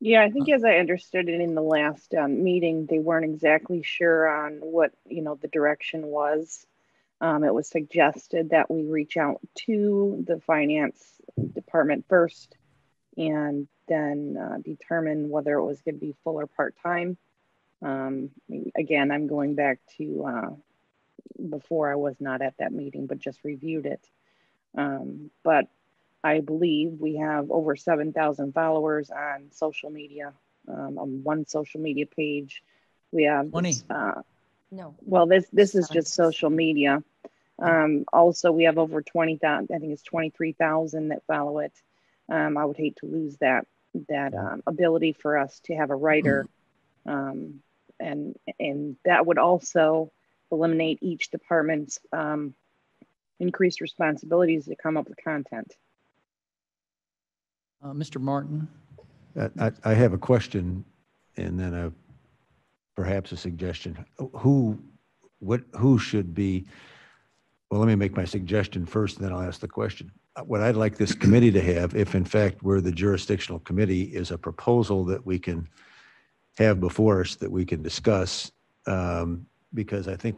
Yeah, I think as I understood it in the last meeting, they weren't exactly sure on what, the direction was. It was suggested that we reach out to the finance department first and then determine whether it was going to be full or part-time. Again, I'm going back to before I was not at that meeting, but just reviewed it. But I believe we have over 7,000 followers on social media, on one social media page. We have 20. No. Well, this is just social media. Also, we have over 20,000. I think it's 23,000 that follow it. I would hate to lose that ability for us to have a writer, and that would also eliminate each department's increased responsibilities to come up with content. Mr. Martin. I have a question and then perhaps a suggestion. Who should be, well, let me make my suggestion first and then I'll ask the question. What I'd like this committee to have, if in fact we're the jurisdictional committee, is a proposal that we can have before us that we can discuss, because I think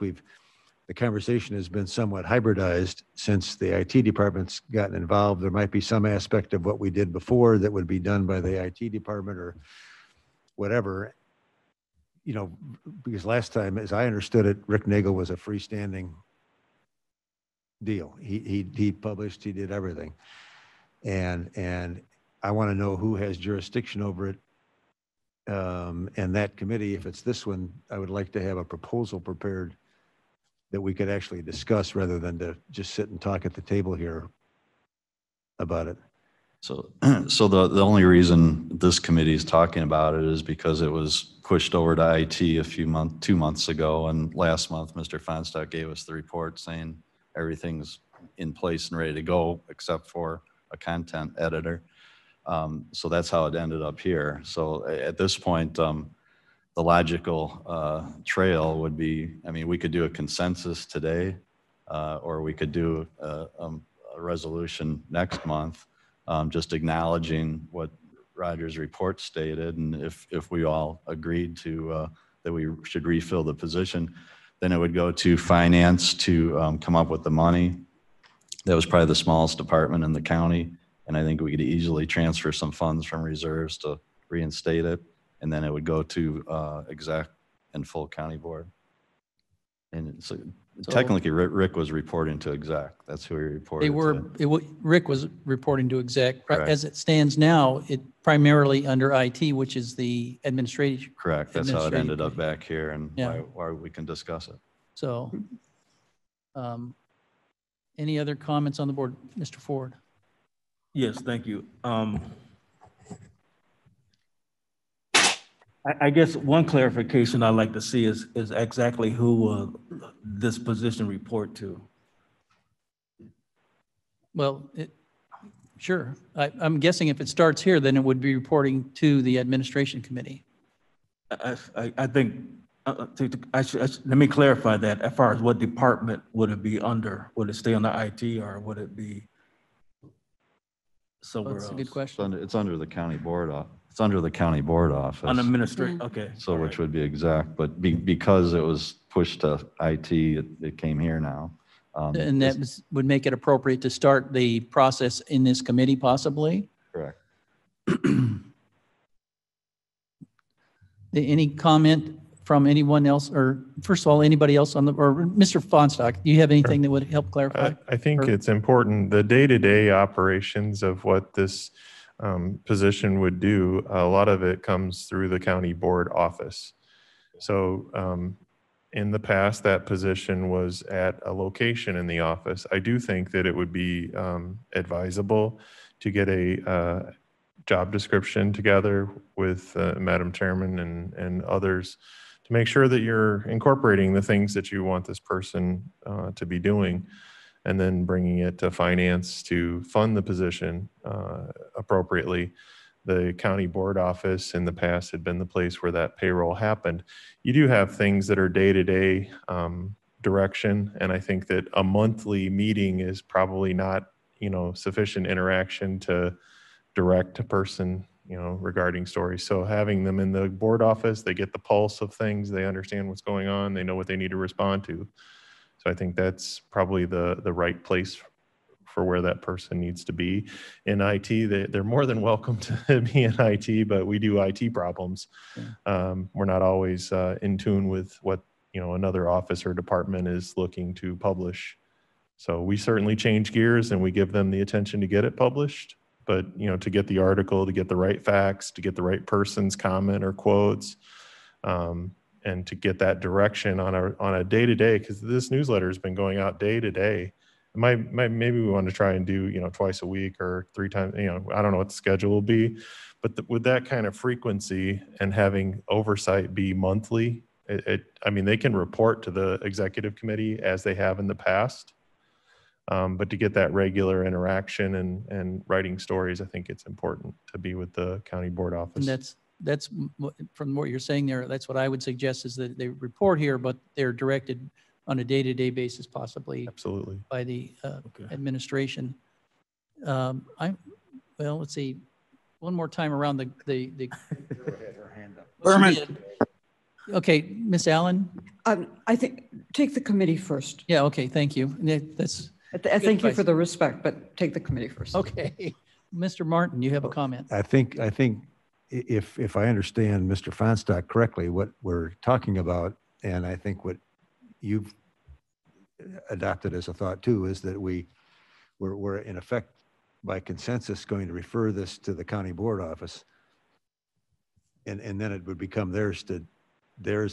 the conversation has been somewhat hybridized since the IT department's gotten involved. There might be some aspect of what we did before that would be done by the IT department or whatever, because last time, as I understood it, Rick Nagel was a freestanding deal. He published, he did everything. And I want to know who has jurisdiction over it. And that committee, if it's this one, I would like to have a proposal prepared that we could actually discuss rather than to just sit and talk at the table here about it. So the only reason this committee is talking about it is because it was pushed over to IT 2 months ago, and last month Mr. Fonstock gave us the report saying everything's in place and ready to go except for a content editor. So that's how it ended up here. So at this point, the logical trail would be, we could do a consensus today, or we could do a resolution next month, just acknowledging what Roger's report stated. And if we all agreed to that we should refill the position, then it would go to finance to come up with the money. That was probably the smallest department in the county. And I think we could easily transfer some funds from reserves to reinstate it. And then it would go to exec and full county board. And so technically Rick was reporting to exec. That's who he reported to. Rick was reporting to exec. Correct. As it stands now, it primarily under IT, which is the administration. Correct. That's how it ended up back here, and why we can discuss it. So any other comments on the board? Mr. Ford. Yes, thank you. I guess one clarification I'd like to see is exactly who this position report to. Well, sure. I'm guessing if it starts here, then it would be reporting to the administration committee. I think, let me clarify that. As far as what department would it be under? Would it stay under IT or would it be somewhere else? That's a good question. It's under the county board office. It's under the county board office. On administration, okay. So which would be exec, but because it was pushed to IT, it came here now. And that would make it appropriate to start the process in this committee possibly? Correct. Any comment from anyone else, or first of all, anybody else on or Mr. Fonstock, do you have anything that would help clarify? I think it's important, the day-to-day operations of what this position would do, a lot of it comes through the county board office. So in the past, that position was at a location in the office. I do think that it would be advisable to get a job description together with Madam Chairman and others to make sure that you're incorporating the things that you want this person to be doing, and then bringing it to finance to fund the position appropriately. The county board office in the past had been the place where that payroll happened. You do have things that are day-to-day direction, and I think that a monthly meeting is probably not, sufficient interaction to direct a person, regarding stories. So having them in the board office, they get the pulse of things, they understand what's going on, they know what they need to respond to. So I think that's probably the right place for where that person needs to be. In IT, they're more than welcome to be in IT, but we do IT problems. We're not always in tune with what another office or department is looking to publish. So we certainly change gears and we give them the attention to get it published. But to get the article, to get the right facts, to get the right person's comment or quotes, and to get that direction on a day-to-day, because this newsletter has been going out day to day. Maybe we want to try and do twice a week or 3 times. I don't know what the schedule will be, but with that kind of frequency and having oversight be monthly, they can report to the executive committee as they have in the past. But to get that regular interaction and writing stories, I think it's important to be with the county board office. And that's from what you're saying there, that's what I would suggest, is that they report here, but they're directed on a day-to-day basis, possibly. Absolutely. By the administration. Let's see, one more time around the Her hand up. Berman. Okay, Miss Allen? I think, take the committee first. Yeah, okay, thank you. That's thank you for the respect, but take the committee first. Okay. Mr. Martin, you have a comment. I think if I understand Mr. Fonstock correctly, what we're talking about, and I think what you've adopted as a thought too, is that we're in effect by consensus going to refer this to the county board office, and then it would become theirs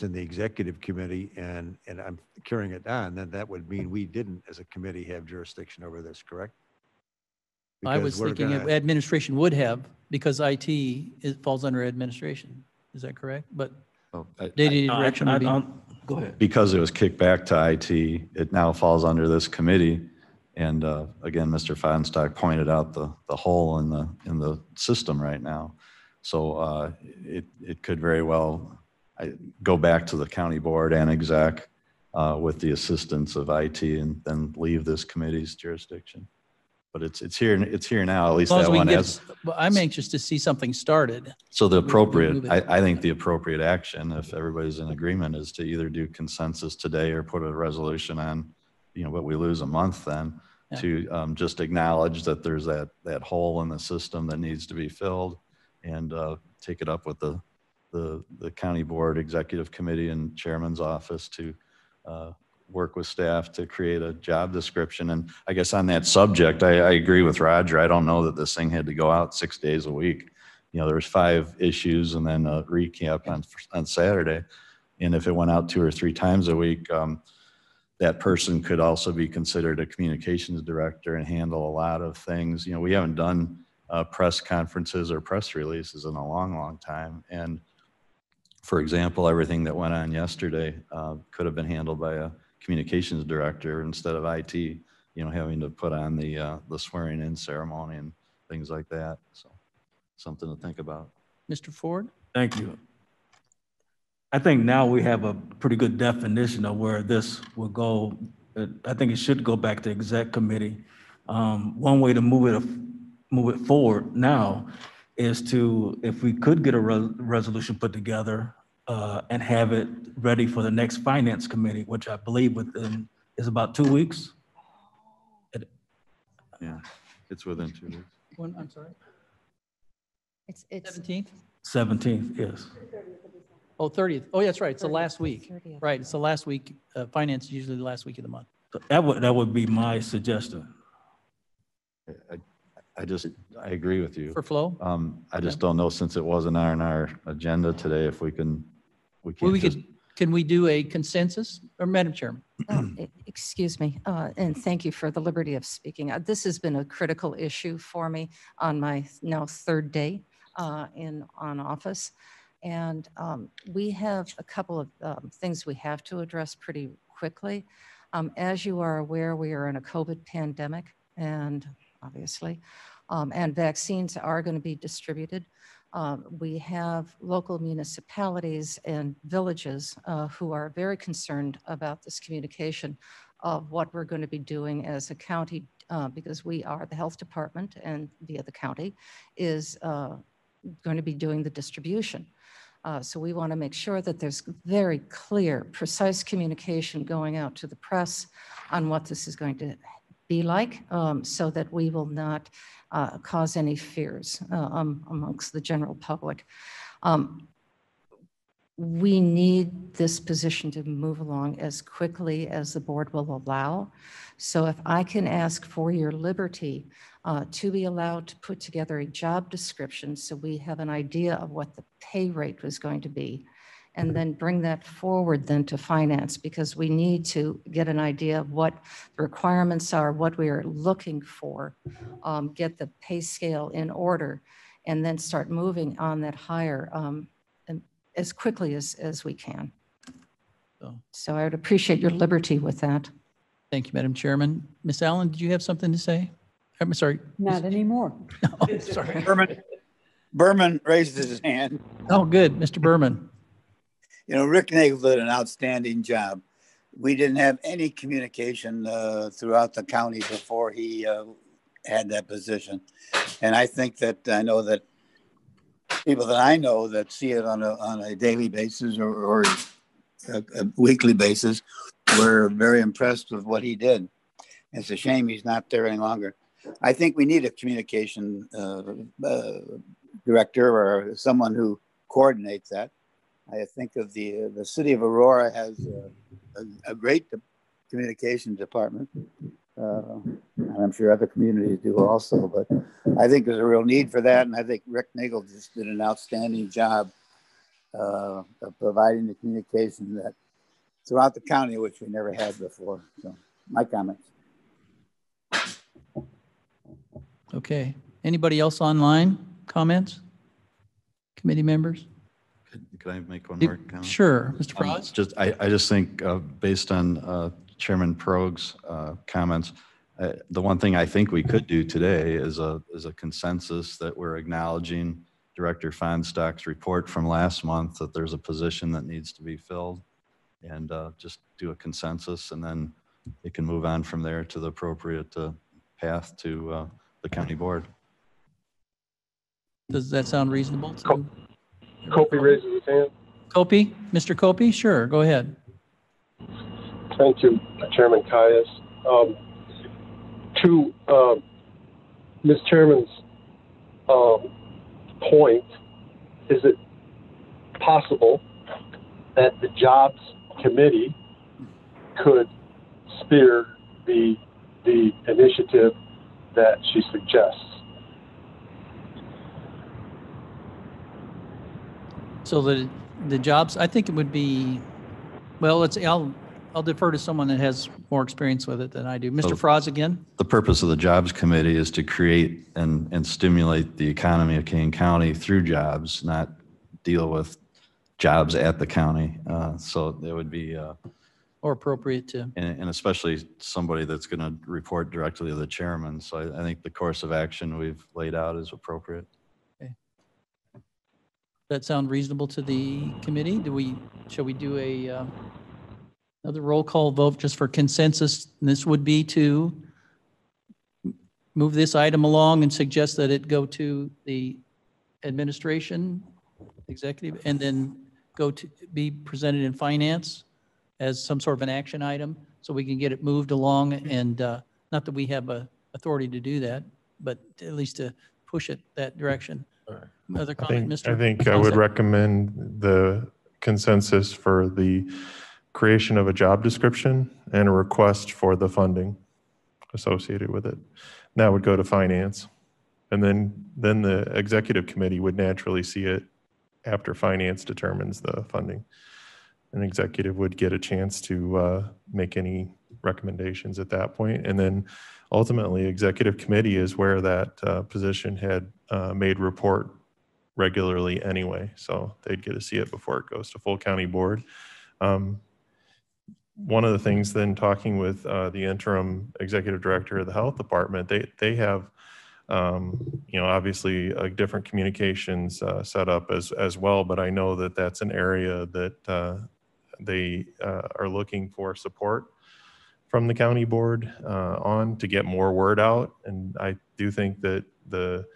in the executive committee, and I'm carrying it on, then that would mean we didn't as a committee have jurisdiction over this, correct? I was thinking administration would have, because it falls under administration. Is that correct? But day-to-day direction would be. Go ahead. Because it was kicked back to IT, it now falls under this committee. And again, Mr. Fonstock pointed out the hole in the system right now. So it could very well go back to the county board and exec with the assistance of IT, and then leave this committee's jurisdiction. But it's here now, at least that one has. I'm anxious to see something started. So I think the appropriate action, if everybody's in agreement, is to either do consensus today or put a resolution on, but we lose a month then, to just acknowledge that there's that hole in the system that needs to be filled, and take it up with the county board executive committee and chairman's office to work with staff to create a job description. And I guess on that subject, I agree with Roger. I don't know that this thing had to go out 6 days a week. There was 5 issues and then a recap on Saturday. And if it went out 2 or 3 times a week, that person could also be considered a communications director and handle a lot of things. We haven't done press conferences or press releases in a long, long time. And for example, everything that went on yesterday could have been handled by a communications director instead of IT, having to put on the swearing in ceremony and things like that. So something to think about. Mr. Ford? Thank you. I think now we have a pretty good definition of where this will go. I think it should go back to exec committee. One way to move it forward now is to, if we could get a resolution put together and have it ready for the next finance committee, which I believe is about 2 weeks. Yeah, it's within 2 weeks. I'm sorry? It's 17th? 17th, yes. Oh, 30th. Oh, that's right. It's the last week. 30th. Right. It's the last week. Finance is usually the last week of the month. So that would be my suggestion. I agree with you. for flow? I just don't know, since it wasn't on our agenda today, if we can, we Well, can't just. can we do a consensus, or Madam Chairman? Excuse me, and thank you for the liberty of speaking. This has been a critical issue for me on my now third day on office. And we have a couple of things we have to address pretty quickly. As you are aware, we are in a COVID pandemic, and obviously, and vaccines are going to be distributed. We have local municipalities and villages who are very concerned about this communication of what we're going to be doing as a county, because we are the health department, and via the county is going to be doing the distribution. So we want to make sure that there's very clear, precise communication going out to the press on what this is going to be like, so that we will not cause any fears amongst the general public. We need this position to move along as quickly as the board will allow. So if I can ask for your liberty to be allowed to put together a job description so we have an idea of what the pay rate was going to be, and then bring that forward then to finance, because we need to get an idea of what the requirements are, what we are looking for, get the pay scale in order, and then start moving on that hire and as quickly as we can. So I would appreciate your liberty with that. Thank you, Madam Chairman. Ms. Allen, did you have something to say? I'm sorry. Not anymore. Oh, sorry. Berman raised his hand. Oh, good, Mr. Berman. You know, Rick Nagel did an outstanding job. We didn't have any communication throughout the county before he had that position. And I think that I know that people that I know that see it on a daily basis or a weekly basis were very impressed with what he did. It's a shame he's not there any longer. I think we need a communication director or someone who coordinates that. I think of the city of Aurora has a great communication department. And I'm sure other communities do also, but I think there's a real need for that. And I think Rick Nagel just did an outstanding job of providing the communication that throughout the county, which we never had before. So my comments. Okay. Anybody else online? Comments? Committee members? Could I make one more comment? Sure, Mr. Frost. I just think based on Chairman Progg's comments, the one thing I think we could do today is a consensus that we're acknowledging Director Feinstock's report from last month that there's a position that needs to be filled, and just do a consensus, and then it can move on from there to the appropriate path to the county board. Does that sound reasonable? Copey raises his hand. Copey? Mr. Copey? Sure, go ahead. Thank you, Chairman Caius. To Ms. Chairman's point, is it possible that the Jobs Committee could spear the initiative that she suggests? So the jobs, I think it would be, well, I'll defer to someone that has more experience with it than I do. Mr. Frost again? The purpose of the Jobs Committee is to create and stimulate the economy of Kane County through jobs, not deal with jobs at the county. So it would be or appropriate to, and especially somebody that's going to report directly to the chairman. So I think the course of action we've laid out is appropriate. Okay. That sound reasonable to the committee? Shall we do another roll call vote just for consensus? And this would be to move this item along and suggest that it go to the administration, executive, and then go to be presented in finance as some sort of an action item, so we can get it moved along. And not that we have authority to do that, but at least to push it that direction. Other comment, Mr. I think I would recommend the consensus for the creation of a job description and a request for the funding associated with it. That would go to finance And then the executive committee would naturally see it after finance determines the funding. An executive would get a chance to make any recommendations at that point. And then ultimately, executive committee is where that position had made report regularly anyway. So they'd get to see it before it goes to full county board. One of the things then talking with the interim executive director of the health department, they have, obviously different communications set up as well, but I know that that's an area that they are looking for support from the county board on to get more word out. And I do think that the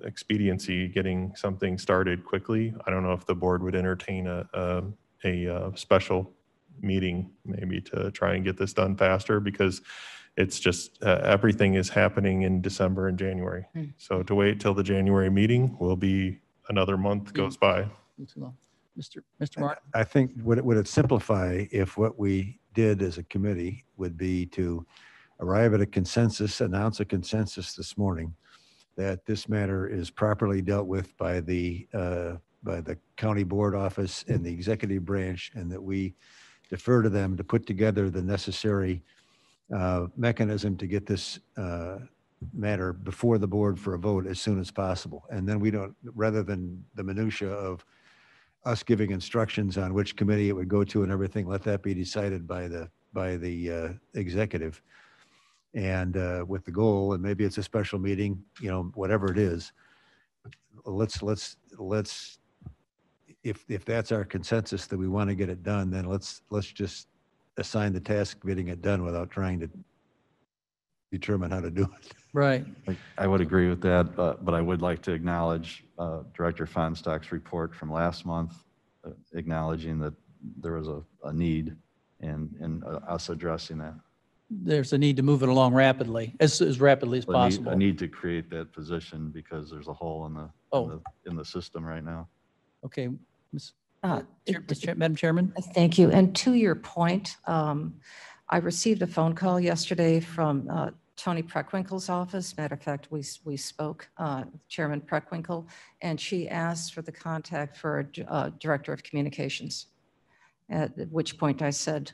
expediency, getting something started quickly. I don't know if the board would entertain a special meeting maybe to try and get this done faster, because it's just everything is happening in December and January. So to wait till the January meeting will be another month goes by. Mr. Martin? I think would it simplify if what we did as a committee would be to arrive at a consensus, announce a consensus this morning that this matter is properly dealt with by the county board office and the executive branch, and that we defer to them to put together the necessary mechanism to get this matter before the board for a vote as soon as possible. And then we don't, rather than the minutia of us giving instructions on which committee it would go to and everything, let that be decided by the executive. And with the goal, and maybe it's a special meeting, whatever it is, let's if that's our consensus that we want to get it done, then let's just assign the task of getting it done without trying to determine how to do it. Right. I would agree with that, but I would like to acknowledge Director Feinstock's report from last month, acknowledging that there was a need and us addressing that. There's a need to move it along rapidly, as rapidly as possible. A need to create that position because there's a hole in the system right now. Okay, Madam Chairman. Thank you. And to your point, I received a phone call yesterday from Tony Preckwinkle's office. Matter of fact, we spoke, Chairman Preckwinkle, and she asked for the contact for a director of communications. At which point I said,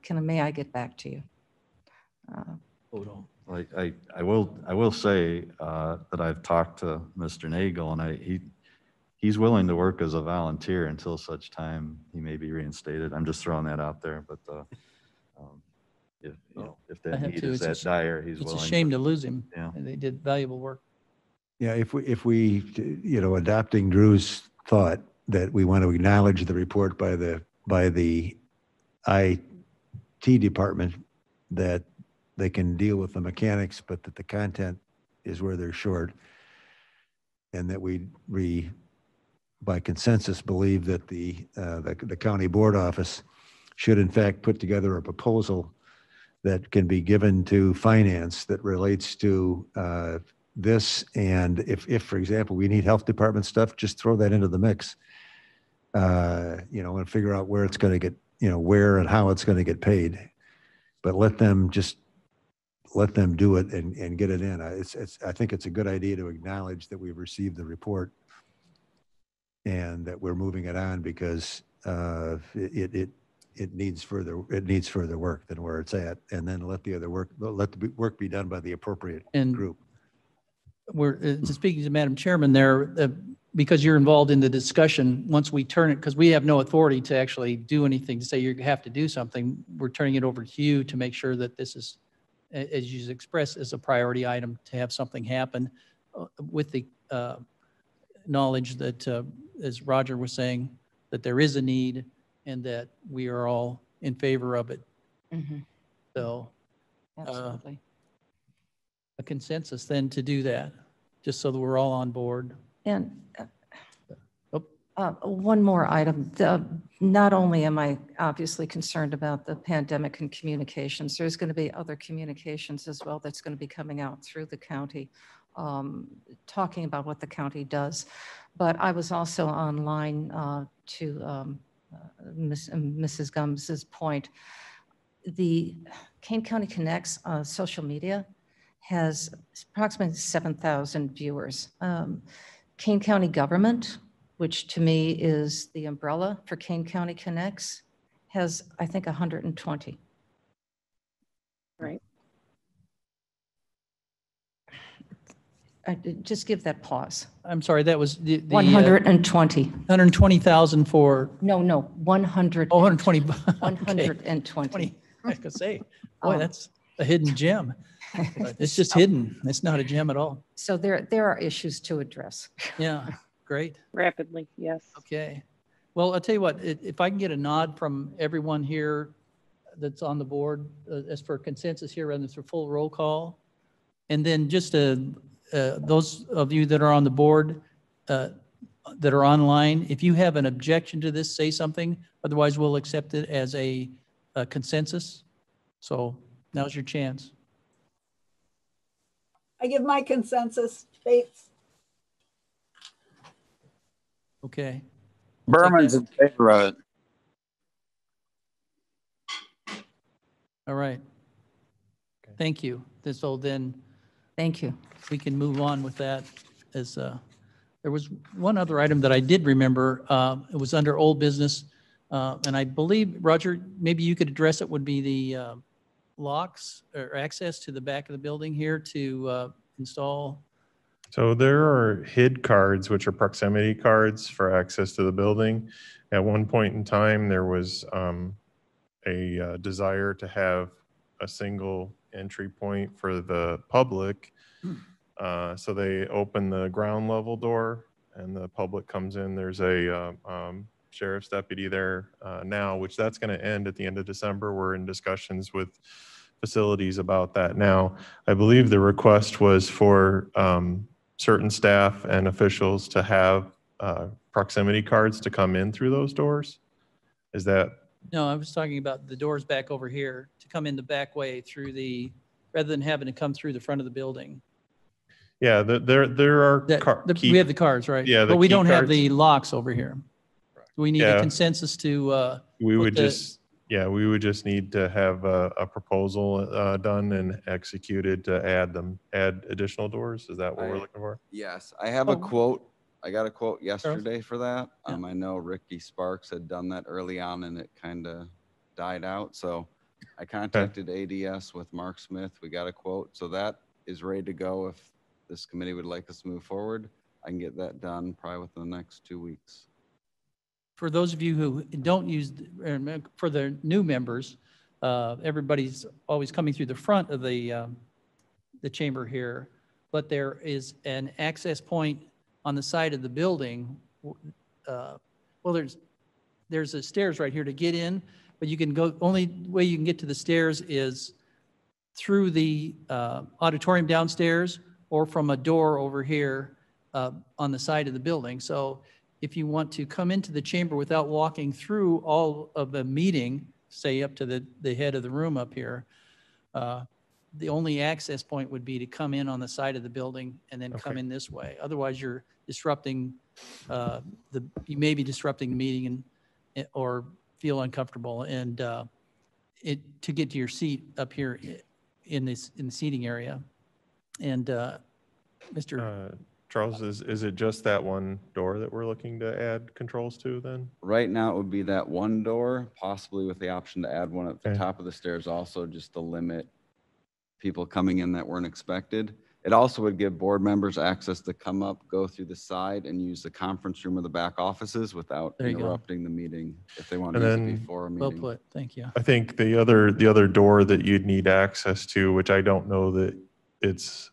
may I get back to you? I will say that I've talked to Mr. Nagel, and he's willing to work as a volunteer until such time he may be reinstated. I'm just throwing that out there, but if that need is that dire, he's willing. It's a shame to lose him. Yeah, they did valuable work. Yeah, if we adopting Drew's thought that we want to acknowledge the report by the IT department that they can deal with the mechanics, but that the content is where they're short, and that we by consensus believe that the county board office should in fact put together a proposal that can be given to finance that relates to this. And if, for example, we need health department stuff, just throw that into the mix, and figure out where it's going to get, where and how it's going to get paid. But let them do it and get it in. I think it's a good idea to acknowledge that we've received the report and that we're moving it on, because it needs further work than where it's at, and then let the work be done by the appropriate group. We're speaking to Madam Chairman there, because you're involved in the discussion. Once we turn it, because we have no authority to actually do anything to say you have to do something, we're turning it over to you to make sure that this is, as you expressed, as a priority item to have something happen with the knowledge that, as Roger was saying, that there is a need and that we are all in favor of it. Mm-hmm. So absolutely. A consensus then to do that, just so that we're all on board. And one more item. Not only am I obviously concerned about the pandemic and communications, there's going to be other communications as well that's going to be coming out through the county, talking about what the county does. But I was also online to Mrs. Gumbs's point. The Kane County Connects social media has approximately 7,000 viewers. Kane County Government, which to me is the umbrella for Kane County Connects, has, I think, 120. Right. Just give that pause. I'm sorry, that was the 120. 120,000 for, No, 100. oh, 120. 120. I was gonna say, boy, that's a hidden gem. But it's just hidden. It's not a gem at all. So there are issues to address. Yeah, great. Rapidly, yes. Okay. Well, I'll tell you what, if I can get a nod from everyone here that's on the board, as for consensus here, rather than for full roll call. And then just those of you that are on the board, that are online, if you have an objection to this, say something. Otherwise, we'll accept it as a consensus. So now's your chance. I give my consensus. Bates. Okay. Berman's in favor of it. All right. Thank you. So then, thank you. We can move on with that. As there was one other item that I did remember. It was under old business, and I believe, Roger, maybe you could address it. Would be the locks or access to the back of the building here to install. So there are HID cards, which are proximity cards for access to the building. At one point in time, there was a desire to have a single entry point for the public. So they open the ground level door and the public comes in. There's a sheriff's deputy there now, which that's going to end at the end of December. We're in discussions with facilities about that now. I believe the request was for certain staff and officials to have proximity cards to come in through those doors. Is that? No, I was talking about the doors back over here to come in the back way through rather than having to come through the front of the building. Yeah, there are we have the cards, right? Yeah, but we don't have the locks over here. We need a consensus to. We would just need to have a proposal done and executed to add additional doors. Is that what we're looking for? Yes, I have a quote. I got a quote yesterday for that. I know Ricky Sparks had done that early on and it kind of died out. So I contacted ADS with Mark Smith. We got a quote. So that is ready to go. If this committee would like us to move forward, I can get that done probably within the next 2 weeks. For those of you who don't use, for the new members, everybody's always coming through the front of the chamber here, but there is an access point on the side of the building. Well, there's a stairs right here to get in, but you can go, only way you can get to the stairs is through the auditorium downstairs or from a door over here on the side of the building. So if you want to come into the chamber without walking through all of the meeting, say up to the head of the room up here, the only access point would be to come in on the side of the building and then come in this way. Otherwise, you're disrupting you may be disrupting the meeting or feel uncomfortable. And to get to your seat up here in the seating area. And Mr. Charles, is it just that one door that we're looking to add controls to then? Right now, it would be that one door, possibly with the option to add one at the top of the stairs also, just to limit people coming in that weren't expected. It also would give board members access to come up, go through the side and use the conference room or the back offices without interrupting the meeting if they want to use it before a meeting. Well put, thank you. I think the other door that you'd need access to, which I don't know that it's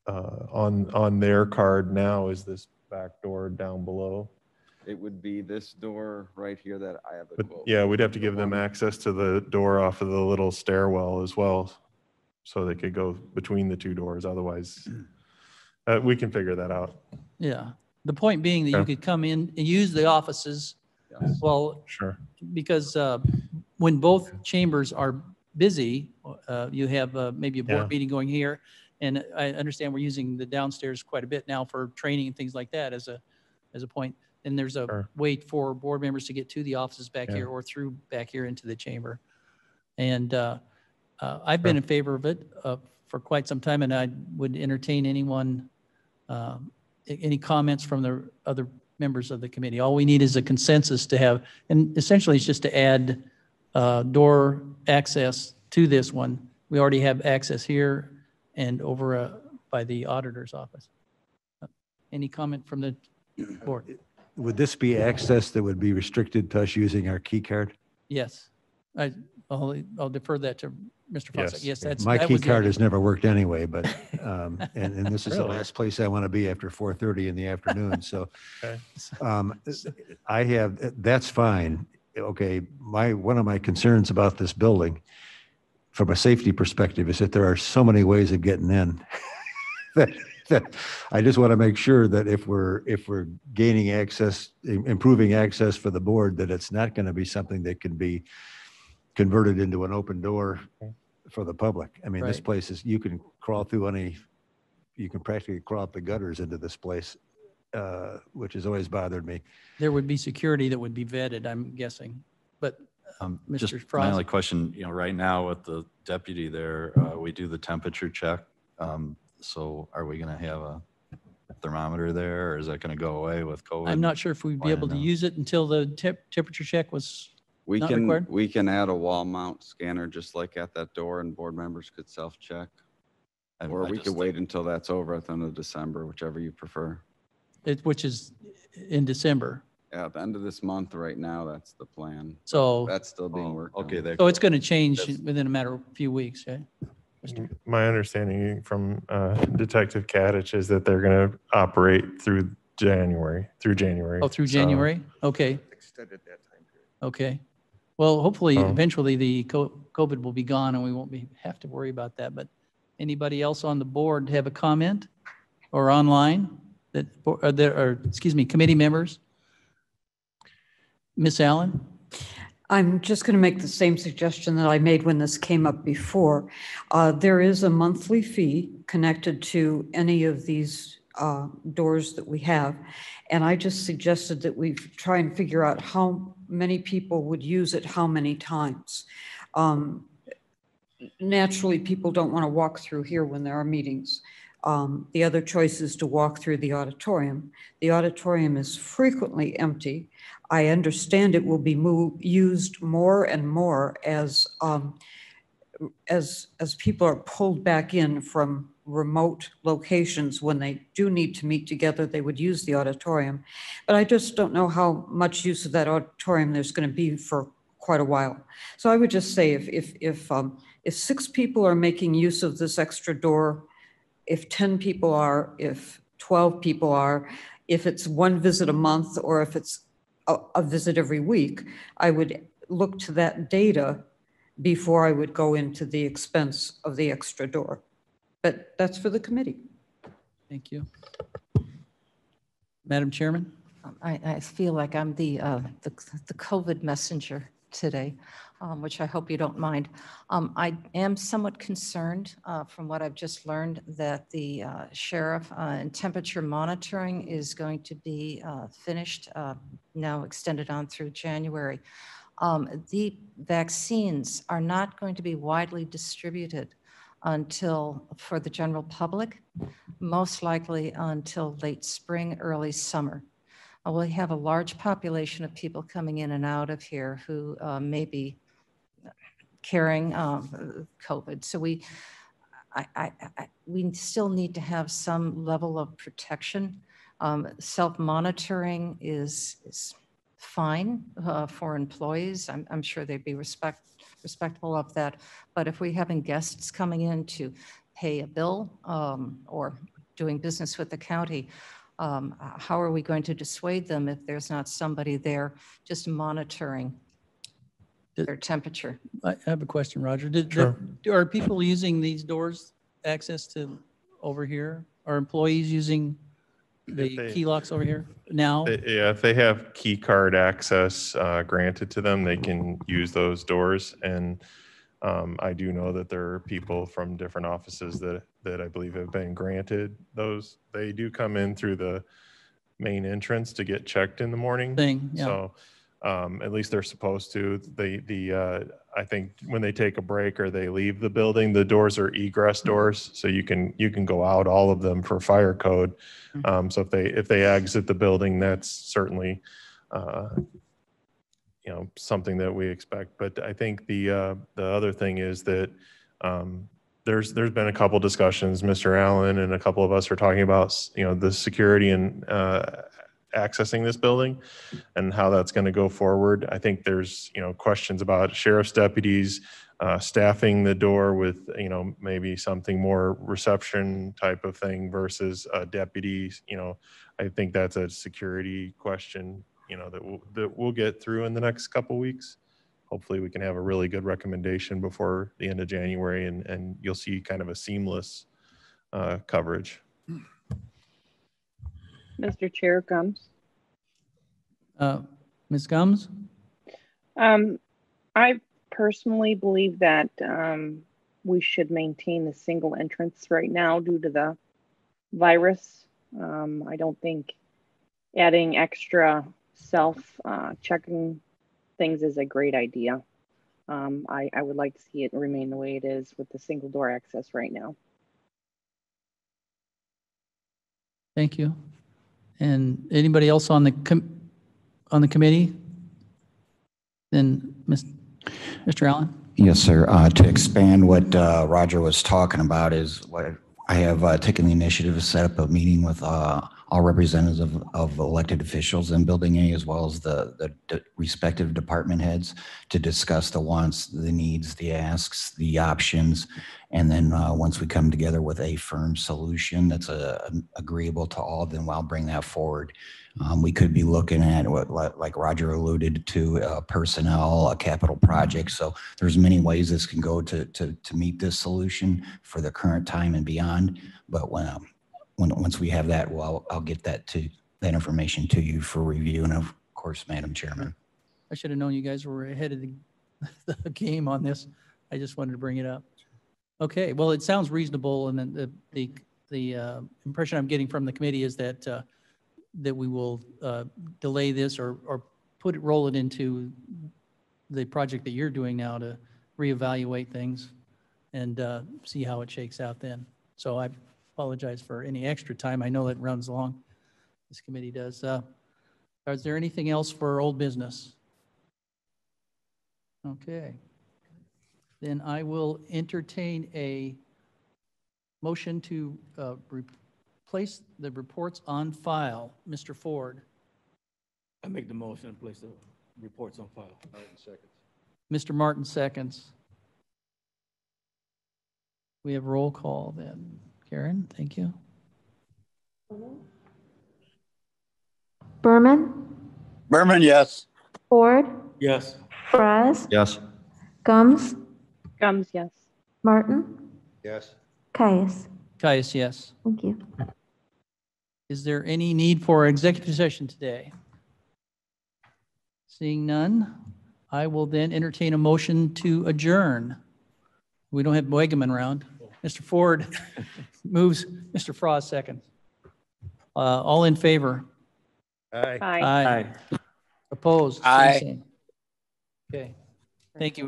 on their card now, is this back door down below. It would be this door right here that I have a quote. Yeah, we'd have to give them access to the door off of the little stairwell as well, so they could go between the two doors. Otherwise, we can figure that out. Yeah. The point being that you could come in and use the offices. Yes. Well, sure. Because when both chambers are busy, you have maybe a board meeting going here. And I understand we're using the downstairs quite a bit now for training and things like that as a point. And there's a way for board members to get to the offices back here or through back here into the chamber. And I've been in favor of it for quite some time, and I would entertain anyone, any comments from the other members of the committee. All we need is a consensus to have, and essentially it's just to add door access to this one. We already have access here and over by the auditor's office. Any comment from the board? Would this be access that would be restricted to us using our key card? Yes. I'll defer that to Mr. Fossack. Yes, that's my that key was the card idea. has never worked anyway, but and this is the last place I want to be after 4:30 in the afternoon. So I have, that's fine. Okay, one of my concerns about this building from a safety perspective is that there are so many ways of getting in that I just want to make sure that if we're gaining access, improving access for the board, that it's not going to be something that can be converted into an open door for the public. I mean, this place is, you can crawl through you can practically crawl up the gutters into this place, which has always bothered me. There would be security that would be vetted, I'm guessing, but Mr. Just Frost. my only question, right now with the deputy there, we do the temperature check. So are we going to have a thermometer there, or is that going to go away with COVID? I'm not sure if we'd be able to use it until the temperature check was not required. We can add a wall mount scanner just like at that door, and board members could self-check. Or we could wait until that's over at the end of December, whichever you prefer. Which is in December. Yeah, at the end of this month right now, that's the plan. So that's still being worked on. Okay. So it's going to change within a matter of a few weeks, right? My understanding from Detective Kadich is that they're going to operate through January. Oh, through January? Okay. Extended that time period. Okay. Well, hopefully, eventually the COVID will be gone and we won't have to worry about that. But anybody else on the board have a comment or online committee members? Miss Allen? I'm just going to make the same suggestion that I made when this came up before. There is a monthly fee connected to any of these doors that we have. And I just suggested that we try and figure out how many people would use it, how many times. Naturally, people don't want to walk through here when there are meetings. The other choice is to walk through the auditorium. The auditorium is frequently empty. I understand it will be used more and more as people are pulled back in from remote locations. When they do need to meet together, they would use the auditorium. But I just don't know how much use of that auditorium there's going to be for quite a while. So I would just say if 6 people are making use of this extra door, if 10 people are, if 12 people are, if it's 1 visit a month, or if it's a visit every week, I would look to that data before I would go into the expense of the extra door. But that's for the committee. Thank you. Madam Chairman? I feel like I'm the COVID messenger today, which I hope you don't mind. I am somewhat concerned from what I've just learned that the sheriff and temperature monitoring is going to be finished, now extended on through January. The vaccines are not going to be widely distributed until, for the general public, most likely until late spring, early summer. We have a large population of people coming in and out of here who may be carrying COVID. So we still need to have some level of protection. Self-monitoring is fine for employees. I'm sure they'd be respectful of that. But if we're having guests coming in to pay a bill or doing business with the county, how are we going to dissuade them if there's not somebody there just monitoring their temperature? I have a question, Roger. Are people using these doors access to over here? Are employees using the key locks over here now? Yeah, if they have key card access granted to them, they can use those doors. And I do know that there are people from different offices that I believe have been granted those. They do come in through the main entrance to get checked in the morning. Yeah. So At least they're supposed to. I think when they take a break or they leave the building, the doors are egress doors, so you can go out, all of them, for fire code. So if they exit the building, that's certainly something that we expect. But I think the other thing is that there's been a couple discussions. Mr. Allen and a couple of us are talking about the security and accessing this building and how that's going to go forward. I think there's questions about sheriff's deputies staffing the door with maybe something more reception type of thing versus deputies. I think that's a security question that we'll get through in the next couple weeks. Hopefully we can have a really good recommendation before the end of January, and you'll see kind of a seamless coverage. Mr. Chair, Gums. Ms. Gums? I personally believe that we should maintain the single entrance right now due to the virus. I don't think adding extra self-checking things is a great idea. I would like to see it remain the way it is with the single door access right now. Thank you. And anybody else on the committee? Then Mr. Allen? Yes, sir. To expand what Roger was talking about is what I have taken the initiative to set up a meeting with all representatives of elected officials in Building A, as well as the respective department heads, to discuss the wants, the needs, the asks, the options. And then once we come together with a firm solution that's agreeable to all, then I'll bring that forward. We could be looking at what, like Roger alluded to, personnel, a capital project. So there's many ways this can go to meet this solution for the current time and beyond. But once we have that, well, I'll get that information to you for review. And of course, Madam Chairman. I should have known you guys were ahead of the game on this. I just wanted to bring it up. Okay, well, it sounds reasonable, and then the impression I'm getting from the committee is that that we will delay this or roll it into the project that you're doing now to reevaluate things and see how it shakes out then. So I apologize for any extra time. I know that runs long. This committee does. Is there anything else for old business? Okay. Then I will entertain a motion to place the reports on file. Mr. Ford. I make the motion to place the reports on file. Martin seconds. Mr. Martin seconds. We have roll call then. Karen, thank you. Berman, Berman, yes. Ford, Yes. Braz, Yes. Gums, Gums, yes. Martin, Yes. Caius. Caius, yes. Thank you. Is there any need for executive session today? Seeing none, I will then entertain a motion to adjourn. We don't have Boegeman around. Mr. Ford moves, Mr. Frost seconds. All in favor? Aye. Aye. Aye. Opposed? Aye. Same. Okay. Thank you.